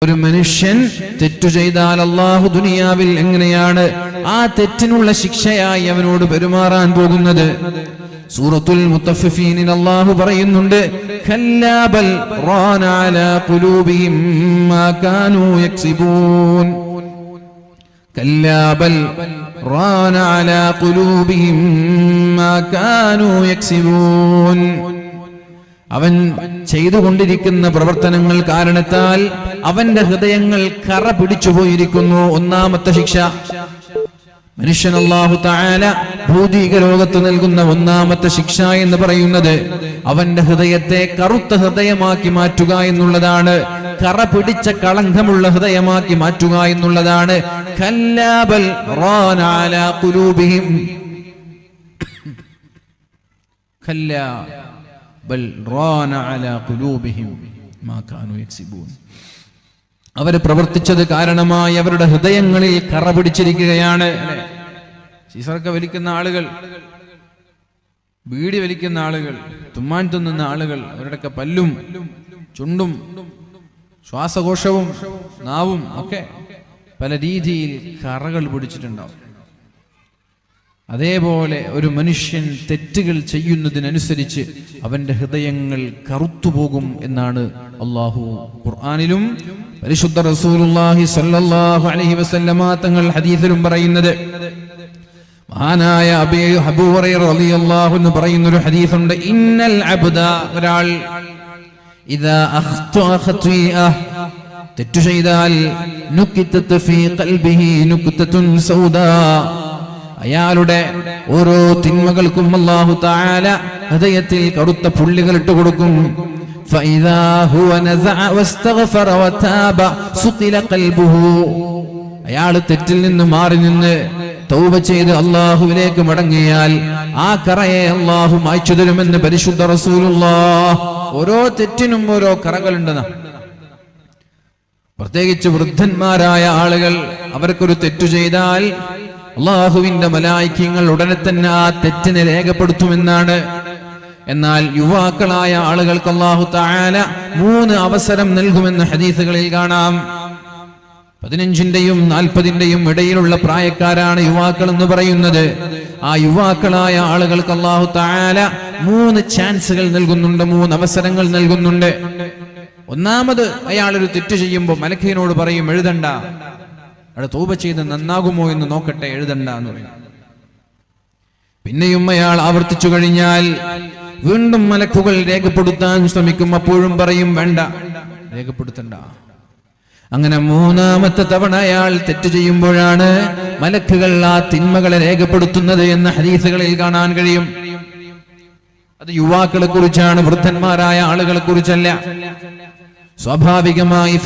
ഒരു മനുഷ്യൻ തെറ്റു ചെയ്താൽ അല്ലാഹു ദുനിയാവിൽ എങ്ങനെയാണ് ആ തെറ്റിനുള്ള ശിക്ഷയായി അവനോട് പെരുമാറാൻ പോകുന്നത്? സൂറത്തുൽ മുത്തഫിഫീനിൽ അല്ലാഹു പറയുന്നുണ്ട്, ഖല്ലാ ബൽ റാന അലാ ഖുലൂബിഹിം മാ കാനൂ യക്സിബൂൻ. ഖല്ലാ ബൽ റാന അലാ ഖുലൂബിഹിം മാ കാനൂ യക്സിബൂൻ. അവൻ ചെയ്തുകൊണ്ടിരിക്കുന്ന പ്രവർത്തനങ്ങൾ കാരണത്താൽ അവന്റെ ഹൃദയങ്ങൾ കറ പിടിച്ചുപോയിരിക്കുന്നു. ഒന്നാമത്തെ ശിക്ഷ മനുഷ്യൻ അല്ലാഹു തആല ഭൗതിക ലോകത്ത് നൽകുന്ന ഒന്നാമത്തെ ശിക്ഷ എന്ന് പറയുന്നത് അവന്റെ ഹൃദയത്തെ കറുത്ത ഹൃദയമാക്കി മാറ്റുക എന്നുള്ളതാണ്. കറ പിടിച്ച കളങ്കമുള്ള ഹൃദയമാക്കി മാറ്റുക എന്നുള്ളതാണ്. ഖല്ലാ ബൽ റാന അലാ ഖുലൂബിഹിം ഖല്ലാ ബൽ റാന അലാ ഖുലൂബിഹിം മാ കാനൂ യക്സിബൂൻ. അവർ പ്രവർത്തിച്ചത് കാരണമായി അവരുടെ ഹൃദയങ്ങളിൽ കറ പിടിച്ചിരിക്കുകയാണ്. സീസറൊക്കെ വലിക്കുന്ന ആളുകൾ, ബീഡി വലിക്കുന്ന ആളുകൾ, തുമ്മാൻ തിന്നുന്ന ആളുകൾ, അവരുടെയൊക്കെ പല്ലും ചുണ്ടും ശ്വാസകോശവും നാവും ഒക്കെ പല രീതിയിൽ കറകൾ പിടിച്ചിട്ടുണ്ടാവും. അതേപോലെ ഒരു മനുഷ്യൻ തെറ്റുകൾ ചെയ്യുന്നതിനനുസരിച്ച് അവന്റെ ഹൃദയങ്ങൾ കറുത്തുപോകും എന്നാണ് അല്ലാഹു ഖുർആനിലും പരിശുദ്ധ റസൂലുള്ളാഹി സ്വല്ലല്ലാഹു അലൈഹി വസല്ലമ തങ്ങൾ ഹദീസിലും പറയുന്നത്. മഹാനായ അബൂ ഹുറൈറ റളിയല്ലാഹു അൻഹു പറയുന്ന ഒരു ഹദീസുണ്ട്, ഇന്നൽ അബ്ദ, ഒരാൾ ഇദാ അഖ്തഅ ഖത്വീഅ, തെറ്റു ചെയ്താൽ നുക്തത ഫീ ഖൽബിഹി നുക്തതുൻ സൗദാ, അയാളുടെ ഓരോ തിന്മകൾക്കും അല്ലാഹു തആല ഹൃദയത്തിൽ കറുത്ത പുള്ളികൾ ഇട്ട് കൊടുക്കും. ഫഇദാ ഹുവ നസഅ വസ്തഗ്ഫറ വതാബ സുഖില ഖൽബുഹു, അയാൾ തെറ്റിൽ നിന്ന് മാറി നിന്ന് തൗബ ചെയ്ത് അല്ലാഹുവിലേക്ക് മടങ്ങിയാൽ ആ കറയെ അല്ലാഹു മായ്ച്ചു തരുമെന്ന് പരിശുദ്ധ റസൂലുള്ളാഹ്. ഓരോ തെറ്റിനും ഓരോ കറകളുണ്ടെന്ന, പ്രത്യേകിച്ച് വൃദ്ധന്മാരായ ആളുകൾ, അവർക്കൊരു തെറ്റു ചെയ്താൽ അല്ലാഹുവിന്റെ മലായികകൾ ഉടനെ തന്നെ ആ തെറ്റിനെ രേഖപ്പെടുത്തുമെന്നാണ്. എന്നാൽ യുവാക്കളായ ആളുകൾക്ക് അല്ലാഹു തആല 3 അവസരം നൽകുമെന്ന് ഹദീസുകളിൽ കാണാം. 15-ന്റെയും 40-ന്റെയും ഇടയിലുള്ള പ്രായക്കാരാണ് യുവാക്കൾ എന്ന് പറയുന്നത്. ആ യുവാക്കളായ ആളുകൾക്ക് അല്ലാഹു തആല 3 ചാൻസുകൾ നൽകുന്നുണ്ട്, 3 അവസരങ്ങൾ നൽകുന്നുണ്ട്. ഒന്നാമത്, അയാളൊരു തെറ്റ് ചെയ്യുമ്പോൾ മലക്കിനോട് പറയും, എഴുതണ്ട, അവിടെ തൗബ ചെയ്ത് നന്നാകുമോ എന്ന് നോക്കട്ടെ, എഴുതണ്ട എന്ന് പറയും. പിന്നെയും അയാൾ ആവർത്തിച്ചു കഴിഞ്ഞാൽ വീണ്ടും മലക്കുകൾ രേഖപ്പെടുത്താൻ ശ്രമിക്കും, അപ്പോഴും പറയും വേണ്ട, രേഖപ്പെടുത്തണ്ട. അങ്ങനെ 3-ാമത്തെ തവണ അയാൾ തെറ്റ് ചെയ്യുമ്പോഴാണ് മലക്കുകൾ ആ തിന്മകളെ രേഖപ്പെടുത്തുന്നത് എന്ന് ഹദീസുകളിൽ കാണാൻ കഴിയും. അത് യുവാക്കളെ കുറിച്ചാണ്, വൃദ്ധന്മാരായ ആളുകളെ കുറിച്ചല്ല. സ്വാഭാവികമായി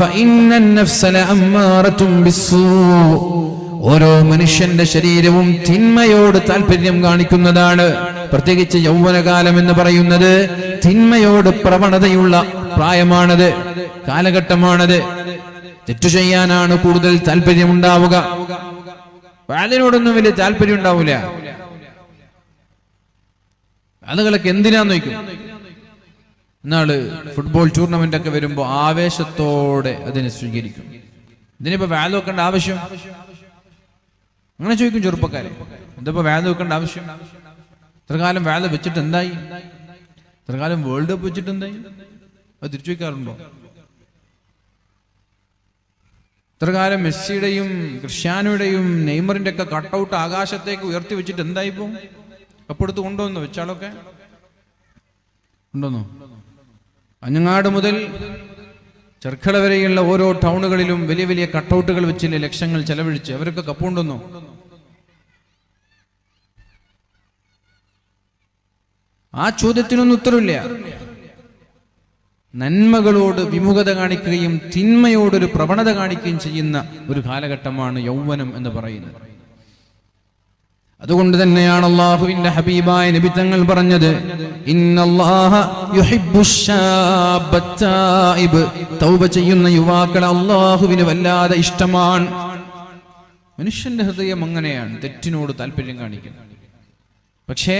ഓരോ മനുഷ്യന്റെ ശരീരവും തിന്മയോട് താല്പര്യം കാണിക്കുന്നതാണ്. പ്രത്യേകിച്ച് യൗവനകാലം എന്ന് പറയുന്നത് തിന്മയോട് പ്രവണതയുള്ള പ്രായമാണത്, കാലഘട്ടമാണത്. തെറ്റു ചെയ്യാനാണ് കൂടുതൽ താല്പര്യമുണ്ടാവുക. അതിനോടൊന്നും വലിയ താല്പര്യം ഉണ്ടാവില്ല. അതുകളൊക്കെ എന്തിനാന്ന് ചോദിക്കും. എന്നാള് ഫുട്ബോൾ ടൂർണമെന്റ് ഒക്കെ വരുമ്പോ ആവേശത്തോടെ അതിനെ സ്വീകരിക്കും. ഇതിനിപ്പോ വാല്യൂ വെക്കേണ്ട ആവശ്യം? അങ്ങനെ ചോദിക്കും ചെറുപ്പക്കാരെ, എന്താ വാല്യൂ വെക്കേണ്ട ആവശ്യം? ഇത്രകാലം വാല്യൂ വെച്ചിട്ട് എന്തായി? ഇത്രകാലം വേൾഡ് കപ്പ് വെച്ചിട്ട് എന്തായി? അത് തിരിച്ചു വയ്ക്കാറുണ്ടോ? ഇത്രകാലം മെസ്സിയുടെയും ക്രിസ്ത്യാനോയുടെയും നെയ്മറിന്റെ ഒക്കെ കട്ടൗട്ട് ആകാശത്തേക്ക് ഉയർത്തി വെച്ചിട്ട് എന്തായിപ്പോ? കപ്പെടുത്ത് കൊണ്ടുവന്നു വെച്ചാളൊക്കെ ഉണ്ടോന്നോ? അഞ്ഞങ്ങാട് മുതൽ ചെർക്കള വരെയുള്ള ഓരോ ടൗണുകളിലും വലിയ വലിയ കട്ടൗട്ടുകൾ വെച്ചില്ലേ ലക്ഷങ്ങൾ ചെലവഴിച്ച്, അവരൊക്കെ കപ്പുകൊണ്ടുവന്നു. ആ ചോദ്യത്തിനൊന്നും ഉത്തരവില്ല. നന്മകളോട് വിമുഖത കാണിക്കുകയും തിന്മയോടൊരു പ്രവണത കാണിക്കുകയും ചെയ്യുന്ന ഒരു കാലഘട്ടമാണ് യൗവനം എന്ന് പറയുന്നത്. അതുകൊണ്ട് തന്നെയാണ് അല്ലാഹുവിന്റെ ഹബീബായ നബി തങ്ങൾ പറഞ്ഞത്, ഇന്നല്ലാഹ യുഹിബ്ബുശ്ശാബ്ബ തായിബ്, തൗബ ചെയ്യുന്ന യുവാക്കളെ അല്ലാഹുവിന് വല്ലാതെ ഇഷ്ടമാണ്. മനുഷ്യന്റെ ഹൃദയം അങ്ങനെയാണ്, തെറ്റിനോട് താല്പര്യം കാണിക്കുന്നത്. പക്ഷേ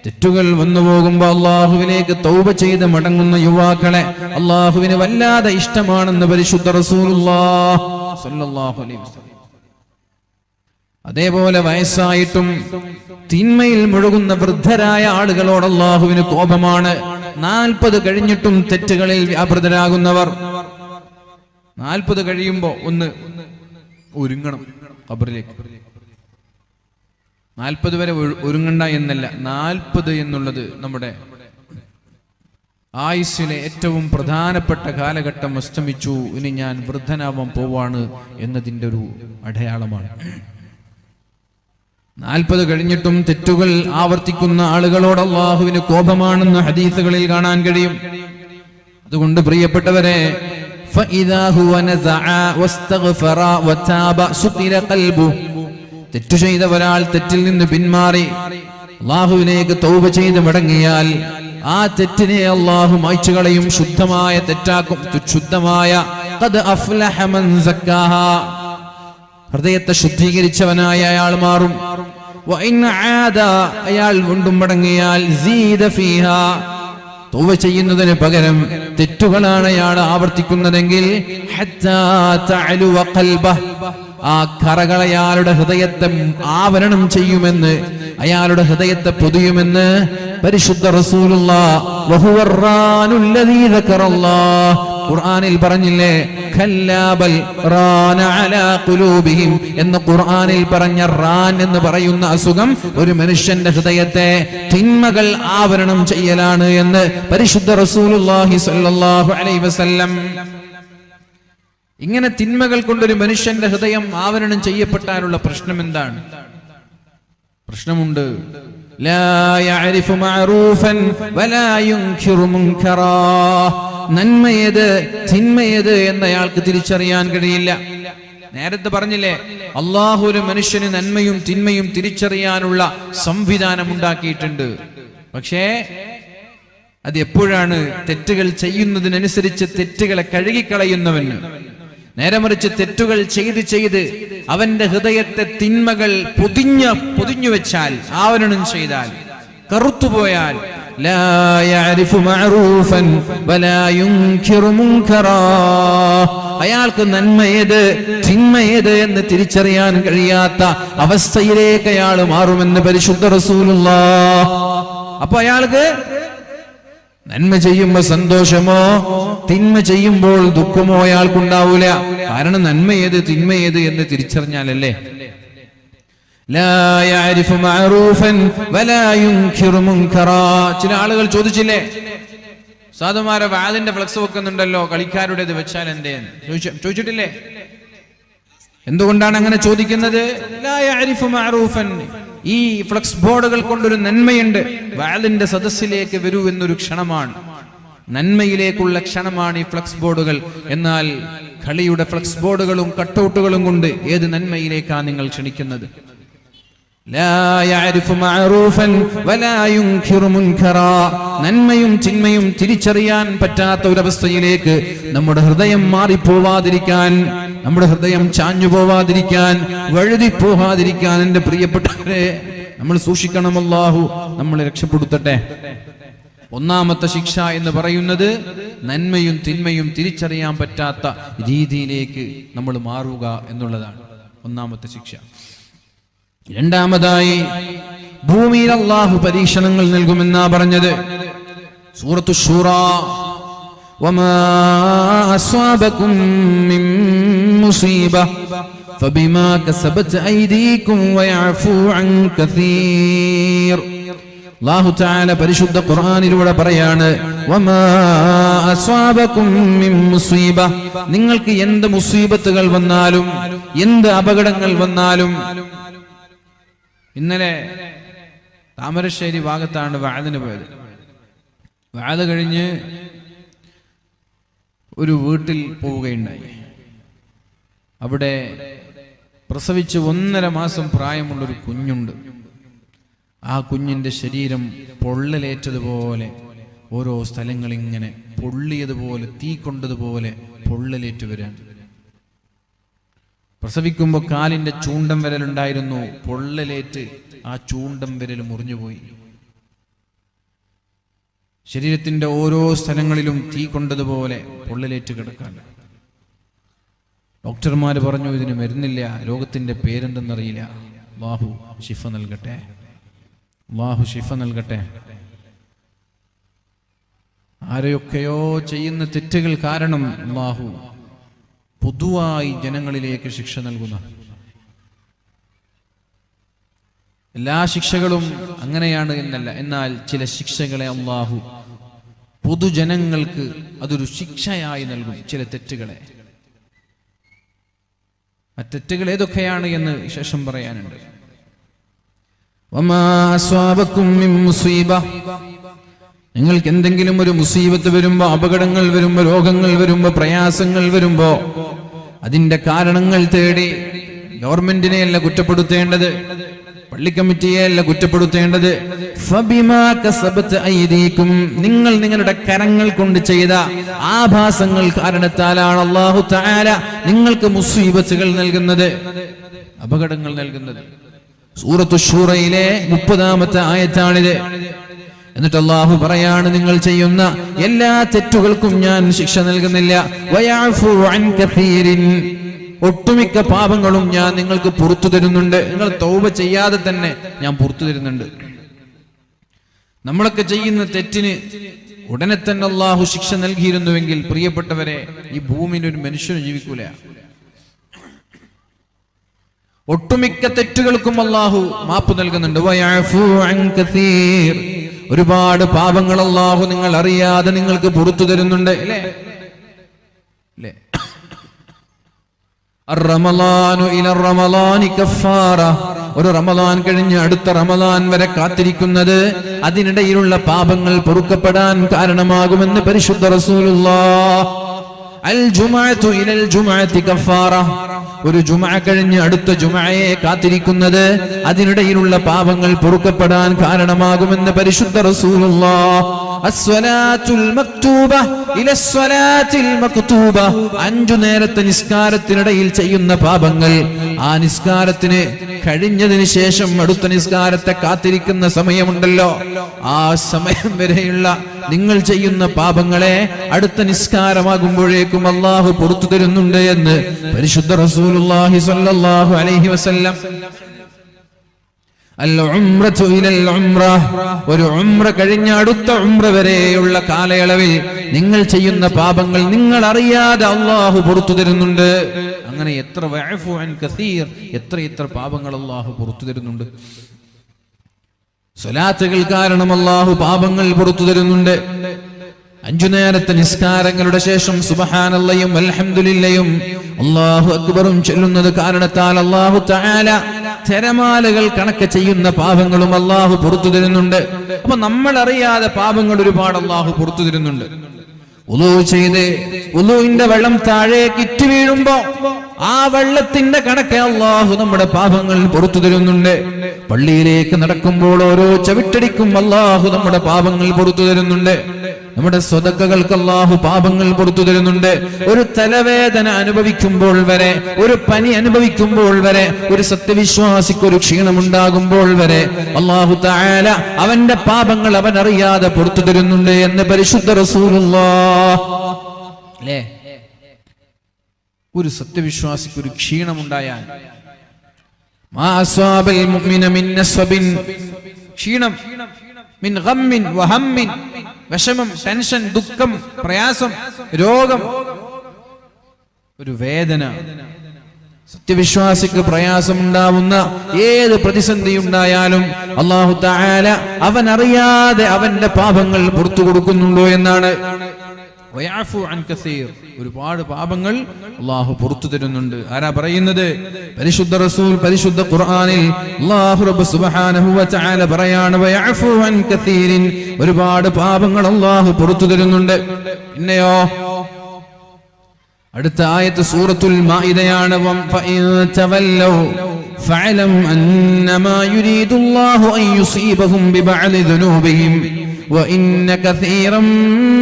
തെറ്റുകൾ വന്നു പോകുമ്പോൾ അള്ളാഹുവിലേക്ക് തൗബ ചെയ്ത് മടങ്ങുന്ന യുവാക്കളെ അള്ളാഹുവിന് വല്ലാതെ ഇഷ്ടമാണെന്ന് പരിശുദ്ധ റസൂലുള്ളാഹി സ്വല്ലല്ലാഹു അലൈഹി വസല്ലം. അതേപോലെ വയസ്സായിട്ടും തിന്മയിൽ മുഴുകുന്ന വൃദ്ധരായ ആളുകളോട് അള്ളാഹുവിന് കോപമാണ്. 40 കഴിഞ്ഞിട്ടും തെറ്റുകളിൽ വ്യാപൃതരാകുന്നവർ. 40 കഴിയുമ്പോ ഒന്ന് ഒരുങ്ങണം ഖബറിലേക്ക്. 40 വരെ ഒരുങ്ങണ്ട എന്നല്ല, 40 എന്നുള്ളത് നമ്മുടെ ആയുസ്സിലെ ഏറ്റവും പ്രധാനപ്പെട്ട കാലഘട്ടം അസ്തമിച്ചു, ഇനി ഞാൻ വൃദ്ധനാവാൻ പോവാണ് എന്നതിൻ്റെ ഒരു അടയാളമാണ്. 40 കഴിഞ്ഞിട്ടും തെറ്റുകൾ ആവർത്തിക്കുന്ന ആളുകളോട് അല്ലാഹുവിന് കോപമാണെന്ന് ഹദീസുകളിൽ കാണാൻ കഴിയും. അതുകൊണ്ട് പ്രിയപ്പെട്ടവരെ, فَإِذَا هُوَ نَزَعَ وَاسْتَغْفَرَ وَتَابَ سُقِلَ قَلْبُهُ. തെറ്റു ചെയ്ത ഒരാൾ തെറ്റിൽ നിന്ന് പിന്മാറി അല്ലാഹുവിലേക്ക് തൗബ ചെയ്ത് മടങ്ങിയാൽ ആ തെറ്റിനെ അല്ലാഹു മായ്ച്ചു കളയും, ശുദ്ധമായ തെറ്റാക്കും. ശുദ്ധമായ ഖദ് അഫ്ലഹ മൻ സക്കാഹ, ഹൃദയത്തെ ശുദ്ധീകരിച്ചവനായ അയാൾ മാറും. വഇൻ ആദ, അയാൾ വീണ്ടും മടങ്ങിയാൽ സീദ ഫീഹാ, തൗബ ചെയ്യുന്നതിന് പകരം തെറ്റുകളാണ് അയാൾ ആവർത്തിക്കുന്നതെങ്കിൽ ഹത്താ തഅലുവ ഖൽബഹ്, ആ കറകൾ അയാളുടെ ഹൃദയത്തെ ആവരണം ചെയ്യുമെന്ന്, അയാളുടെ ഹൃദയത്തെ പൊതിയുമെന്ന് പരിശുദ്ധ റസൂലുള്ളാഹി വഹുവറാനുല്ലദീ ദക്കറല്ലാഹ്, ഖുർആനിൽ പറഞ്ഞില്ലേ, ഖല്ലാ ബൽ റാന അലാ ഖുലൂബിഹിം എന്ന് ഖുർആനിൽ പറഞ്ഞ റാൻ എന്ന് പറയുന്ന അസുഖം ഒരു മനുഷ്യന്റെ ഹൃദയത്തെ തിന്മകൾ ആവരണം ചെയ്യലാണ് എന്ന് പരിശുദ്ധ റസൂലുള്ളാഹി സ്വല്ലല്ലാഹു അലൈഹി വസല്ലം. ഇങ്ങനെ തിന്മകൾ കൊണ്ടൊരു മനുഷ്യന്റെ ഹൃദയം ആവരണം ചെയ്യപ്പെട്ടാലുള്ള പ്രശ്നം എന്താണ്? പ്രശ്നമുണ്ട്. ലാ യഅരിഫു മഅറൂഫൻ വലാ യുൻകിറു മുൻകറാ, നന്മയേത് തിന്മയേത് എന്നയാൾക്ക് തിരിച്ചറിയാൻ കഴിയില്ല. നേരത്തെ പറഞ്ഞില്ലേ, അല്ലാഹു ഒരു മനുഷ്യന് നന്മയും തിന്മയും തിരിച്ചറിയാനുള്ള സംവിധാനം ഉണ്ടാക്കിയിട്ടുണ്ട്. പക്ഷേ അത് എപ്പോഴാണ്? തെറ്റുകൾ ചെയ്യുന്നതിനനുസരിച്ച് തെറ്റുകളെ കഴുകിക്കളയുന്നവന്. നേരെ മറിച്ച് തെറ്റുകൾ ചെയ്ത് അവന്റെ ഹൃദയത്തെ തിന്മകൾ പൊതിഞ്ഞു വെച്ചാൽ, ആവരണം ചെയ്താൽ, കറുത്തുപോയാൽ, ലാ യഅരിഫു മഅറൂഫൻ വലാ യുൻകിറു മുൻകറാ, അയാൾക്ക് നന്മയേത് തിന്മയേത് എന്ന് തിരിച്ചറിയാൻ കഴിയാത്ത അവസ്ഥയിലേക്ക് അയാൾ മാറുമെന്ന് പരിശുദ്ധ റസൂലുള്ളാഹി. അപ്പൊ അയാൾക്ക് നന്മ ചെയ്യുമ്പോ സന്തോഷമോ തിന്മ ചെയ്യുമ്പോൾ ദുഃഖമോ അയാൾക്കുണ്ടാവൂല. കാരണം നന്മയേത് തിന്മയേത് എന്ന് തിരിച്ചറിഞ്ഞാലല്ലേ. ലാ യഅരിഫു മഅറൂഫൻ വലാ യുൻകിറു മുൻകറാ. ചില ആളുകൾ ചോദിച്ചില്ലേ, സാധുമാരെ വാദിന്റെ ഫ്ലക്സ് വെക്കുന്നുണ്ടല്ലോ, കളിക്കാരുടേത് വെച്ചാൽ എന്തേന്ന് ചോദിച്ചിട്ടില്ലേ? എന്തുകൊണ്ടാണ് അങ്ങനെ ചോദിക്കുന്നത്? ലാ യഅരിഫു മഅറൂഫൻ, ഈ ഫ്ലക്സ് ബോർഡുകൾ കൊണ്ടൊരു നന്മയുണ്ട്. വാദിന്റെ സദസ്സിലേക്ക് വരൂ എന്നൊരു ക്ഷണമാണ്, നന്മയിലേക്കുള്ള ക്ഷണമാണ് ഈ ഫ്ലക്സ് ബോർഡുകൾ. എന്നാൽ കളിയുടെ ഫ്ലക്സ് ബോർഡുകളും കട്ടൗട്ടുകളും കൊണ്ട് ഏത് നന്മയിലേക്കാണ് നിങ്ങൾ ക്ഷണിക്കുന്നത്? ലാ യഅരിഫു മഅറൂഫൻ വലാ യുൻകിറു മുൻകറാ, നന്മയും തിന്മയും തിരിച്ചറിയാൻ പറ്റാത്ത ഒരവസ്ഥയിലേക്ക് നമ്മുടെ ഹൃദയം മാറിപ്പോവാതിരിക്കാൻ, നമ്മുടെ ഹൃദയം ചാഞ്ഞു പോവാതിരിക്കാൻ, വഴുതിപ്പോവാതിരിക്കാൻ എന്റെ പ്രിയപ്പെട്ടവരെ നമ്മൾ സൂക്ഷിക്കണം. അല്ലാഹു നമ്മളെ രക്ഷപ്പെടുത്തട്ടെ. ഒന്നാമത്തെ ശിക്ഷ എന്ന് പറയുന്നത് നന്മയും തിന്മയും തിരിച്ചറിയാൻ പറ്റാത്ത രീതിയിലേക്ക് നമ്മൾ മാറുക എന്നുള്ളതാണ് ഒന്നാമത്തെ ശിക്ഷ. രണ്ടാമതായി, ഭൂമിയിൽ അല്ലാഹു പരീക്ഷണങ്ങൾ നൽകുമെന്നാ പറഞ്ഞത്. സൂറത്തു ശൂറാ, വമാ അസ്വാബകും മിൻ മുസീബ ഫബിമാ കസബത് ഐദീകും വയഅഫു അൻ കസീർ. അല്ലാഹു തആല പരിശുദ്ധ ഖുർആനിലൂടെ പറയാണ്, വമാ അസ്വാബകും മിൻ മുസീബ, നിങ്ങൾക്ക് എന്ത് മുസീബത്തുകൾ വന്നാലും എന്ത് അപകടങ്ങൾ വന്നാലും. ഇന്നലെ താമരശ്ശേരി ഭാഗത്താണ് വഅദിന് പോയത്. വഅദ് കഴിഞ്ഞ് ഒരു വീട്ടിൽ പോവുകയുണ്ടായി. അവിടെ പ്രസവിച്ച് 1.5 മാസം പ്രായമുള്ളൊരു കുഞ്ഞുണ്ട്. ആ കുഞ്ഞിന്റെ ശരീരം പൊള്ളലേറ്റതുപോലെ, ഓരോ സ്ഥലങ്ങളിങ്ങനെ പൊള്ളിയതുപോലെ, തീ കൊണ്ടതുപോലെ പൊള്ളലേറ്റ് വരാൻ. പ്രസവിക്കുമ്പോൾ കാലിന്റെ ചൂണ്ടം വിരലുണ്ടായിരുന്നു, പൊള്ളലേറ്റ് ആ ചൂണ്ടം വിരൽ മുറിഞ്ഞുപോയി. ശരീരത്തിന്റെ ഓരോ സ്ഥലങ്ങളിലും തീ കൊണ്ടതുപോലെ പൊള്ളലേറ്റ് കിടക്കാണ്. ഡോക്ടർമാർ പറഞ്ഞു ഇതിന് മരുന്നില്ല, രോഗത്തിന്റെ പേരെന്തെന്നറിയില്ല. അല്ലാഹു ശിഫ നൽകട്ടെ, അല്ലാഹു ശിഫ നൽകട്ടെ. ആരെയൊക്കെയോ ചെയ്യുന്ന തെറ്റുകൾ കാരണം അല്ലാഹു പൊതുവായി ജനങ്ങളിലേക്ക് ശിക്ഷ നൽകുന്ന. എല്ലാ ശിക്ഷകളും അങ്ങനെയാണ് എന്നല്ല, എന്നാൽ ചില ശിക്ഷകളെ അല്ലാഹു പൊതുജനങ്ങൾക്ക് അതൊരു ശിക്ഷയായി നൽകും. ചില തെറ്റുകളെ, ആ തെറ്റുകൾ ഏതൊക്കെയാണ് എന്ന് ശേഷം പറയാനുണ്ട്. വമാ അസ്വാബകും മിൻ മുസീബ, നിങ്ങൾക്ക് എന്തെങ്കിലും ഒരു മുസീബത്ത് വരുമ്പോ, അപകടങ്ങൾ വരുമ്പോ, രോഗങ്ങൾ വരുമ്പോ, പ്രയാസങ്ങൾ വരുമ്പോ അതിന്റെ കാരണങ്ങൾ തേടി ഗവൺമെന്റിനെയല്ല കുറ്റപ്പെടുത്തേണ്ടത്, പള്ളി കമ്മിറ്റിയെയല്ല കുറ്റപ്പെടുത്തേണ്ടത്. ഫബിമാ കസബത് ഐദീകും, നിങ്ങൾ നിങ്ങളുടെ കരങ്ങൾ കൊണ്ട് ചെയ്ത ആഭാസങ്ങൾ കാരണത്താലാണ് അല്ലാഹു തആല നിങ്ങൾക്ക് മുസീബത്തുകൾ നൽകുന്നത്, അപകടങ്ങൾ നൽകുന്നത്. സൂറത്തു ശൂറയിലെ 30-ാമത്തെ ആയത്താണിത്. എന്നിട്ട് അല്ലാഹു പറയാണ്, നിങ്ങൾ ചെയ്യുന്ന എല്ലാ തെറ്റുകൾക്കും ഞാൻ ശിക്ഷ നൽകുന്നില്ല. വയഅഫു അൻ കസീരിൻ, ഒട്ടുമിക്ക പാപങ്ങളും ഞാൻ നിങ്ങൾക്ക് പുറത്തു തരുന്നുണ്ട്. നിങ്ങൾ തൗബ ചെയ്യാതെ തന്നെ ഞാൻ പുറത്തു തരുന്നുണ്ട്. നമ്മളൊക്കെ ചെയ്യുന്ന തെറ്റിന് ഉടനെ തന്നെ അല്ലാഹു ശിക്ഷ നൽകിയിരുന്നുവെങ്കിൽ പ്രിയപ്പെട്ടവരെ, ഈ ഭൂമിയിൽ ഒരു മനുഷ്യന് ജീവിക്കൂല. ഒട്ടുമിക്ക തെറ്റുകൾക്കും അല്ലാഹു മാപ്പ് നൽകുന്നുണ്ട്. വയഅഫു അൻ കസീർ, ഒരുപാട് പാപങ്ങൾ അല്ലാഹു നിങ്ങൾ അറിയാതെ നിങ്ങൾക്ക് പുറത്തു തരുന്നുണ്ട്. അല്ലേ അല്ലേ? റമളാനു ഇല റമളാനി കഫാറ, ഒരു റമളാൻ കഴിഞ്ഞ് അടുത്ത റമളാൻ വരെ കാത്തിരിക്കുന്നത് അതിനിടയിലുള്ള പാപങ്ങൾ പൊറുക്കപ്പെടാൻ കാരണമാകുമെന്ന് പരിശുദ്ധ റസൂലുള്ളാഹ്. അൽ ജുമഅതു ഇലൽ ജുമഅതി കഫാറ, ഒരു ജുമഅ കഴിഞ്ഞ് അടുത്ത ജുമഅയെ കാത്തിരിക്കുന്നത് അതിനിടയിലുള്ള പാപങ്ങൾ പൊറുക്കപ്പെടാൻ കാരണമാകുമെന്ന് പരിശുദ്ധ റസൂലുള്ളാഹ്. അസ്സലാത്തുൽ മക്തൂബ ഇലസ്സലാത്തിൽ മക്തൂബ, 5 നേരത്തെ നിസ്കാരത്തിനിടയിൽ ചെയ്യുന്ന പാപങ്ങൾ, ആ നിസ്കാരത്തിന് കഴിഞ്ഞതിന് ശേഷം അടുത്ത നിസ്കാരത്തെ കാത്തിരിക്കുന്ന സമയമുണ്ടല്ലോ, ആ സമയം വരെയുള്ള നിങ്ങൾ ചെയ്യുന്ന പാപങ്ങളെ അടുത്ത നിസ്കാരമാകുമ്പോഴേക്കും അല്ലാഹു പുറത്തു തരുന്നുണ്ട് എന്ന് പരിശുദ്ധ റസൂലുള്ളാഹി സ്വല്ലല്ലാഹു അലൈഹി വസല്ലം. അൽ-ഉംറതു ഇലൽ ഉംറ, ഒരു ഉംറ കഴിഞ്ഞ അടുത്ത ഉംറ വരെയുള്ള കാലയളവിൽ നിങ്ങൾ ചെയ്യുന്ന പാപങ്ങൾ നിങ്ങൾ അറിയാതെ അല്ലാഹു പുറത്തു തരുന്നുണ്ട്. അങ്ങനെ എത്ര വഅഫു അൻ കസീർ, എത്ര പാപങ്ങൾ അല്ലാഹു പുറത്തു തരുന്നുണ്ട്. സ്വലാത്തുകൾ കാരണം അല്ലാഹു പാപങ്ങൾ പുറത്തു തരുന്നുണ്ട്. 5 നേരത്തെ നിസ്കാരങ്ങളുടെ ശേഷം സുബ്ഹാനല്ലാഹും അൽഹംദുലില്ലയും അല്ലാഹു അക്ബറും ചൊല്ലുന്നത് കാരണത്താൽ അല്ലാഹു തആല തിരമാലകൾ കണക്ക് ചെയ്യുന്ന പാപങ്ങളും അല്ലാഹു പുറത്തു തരുന്നുണ്ട്. അപ്പൊ നമ്മൾ അറിയാതെ പാപങ്ങൾ ഒരുപാട് അല്ലാഹു പുറത്തു തരുന്നുണ്ട്. വുളൂ ചെയ്ത് വുളൂവിന്റെ വെള്ളം താഴേക്ക് ഇറ്റ് വീഴുമ്പോ ആ വെള്ളത്തിന്റെ കണക്കെ അല്ലാഹു നമ്മുടെ പാപങ്ങൾ പുറത്തു തരുന്നുണ്ട്. പള്ളിയിലേക്ക് നടക്കുമ്പോൾ ഓരോ ചവിട്ടടിക്കും അല്ലാഹു നമ്മുടെ പാപങ്ങൾ പുറത്തു തരുന്നുണ്ട്. നമ്മുടെ സ്വതക്കകൾക്ക് അല്ലാഹു പാപങ്ങൾ പുറത്തു തരുന്നുണ്ട്. ഒരു തലവേദന അനുഭവിക്കുമ്പോൾ വരെ, ഒരു പനി അനുഭവിക്കുമ്പോൾ വരെ, ഒരു സത്യവിശ്വാസിക്ക് ഒരു ക്ഷീണമുണ്ടാകുമ്പോൾ വരെ അല്ലാഹു തആല അവന്റെ പാപങ്ങൾ അവൻ അറിയാതെ പുറത്തു തരുന്നുണ്ട് എന്ന് പരിശുദ്ധ റസൂലുള്ളാഹ്. അല്ലേ? ഒരു സത്യവിശ്വാസിക്ക് ഒരു ക്ഷീണമുണ്ടായാൽ, മാ അസ്വാബൽ മുഅ്മിന മിൻ നസ്ബിൻ, ക്ഷീണം, മിൻ ഗമ്മിൻ വഹമ്മിൻ, വിഷമം, ടെൻഷൻ, ദുഃഖം, പ്രയാസം, രോഗം, ഒരു വേദന. സത്യവിശ്വാസിക്ക് പ്രയാസമുണ്ടാവുന്ന ഏത് പ്രതിസന്ധി ഉണ്ടായാലും അല്ലാഹു തആല അവൻ അറിയാതെ അവന്റെ പാപങ്ങൾ പുറത്തു കൊടുക്കുന്നുണ്ടോ എന്നാണ്. വയഅഫു അൻ കസീർ, ഒരുപാട് പാപങ്ങൾ അല്ലാഹു പുറത്തു തരുന്നുണ്ട്. ആരാ പറയുന്നത്? പരിശുദ്ധ റസൂൽ പരിശുദ്ധ ഖുർആനിൽ അല്ലാഹു റബ്ബ് സുബ്ഹാനഹു വ തആല പറയാണ്, വയഅഫു അൻ കസീരിൻ, ഒരുപാട് പാപങ്ങൾ അല്ലാഹു പുറത്തു തരുന്നുണ്ട്. പിന്നെയോ അടുത്ത ആയത്ത് സൂറത്തുൽ മാഇദയാണ്. ഫഇൻ തവല്ലൗ ഫഅലം അന്നമാ യുരീദുല്ലാഹു അൻ യുസീബഹും ബിബഅദി ദുനൂബിഹിം وإن كثيرا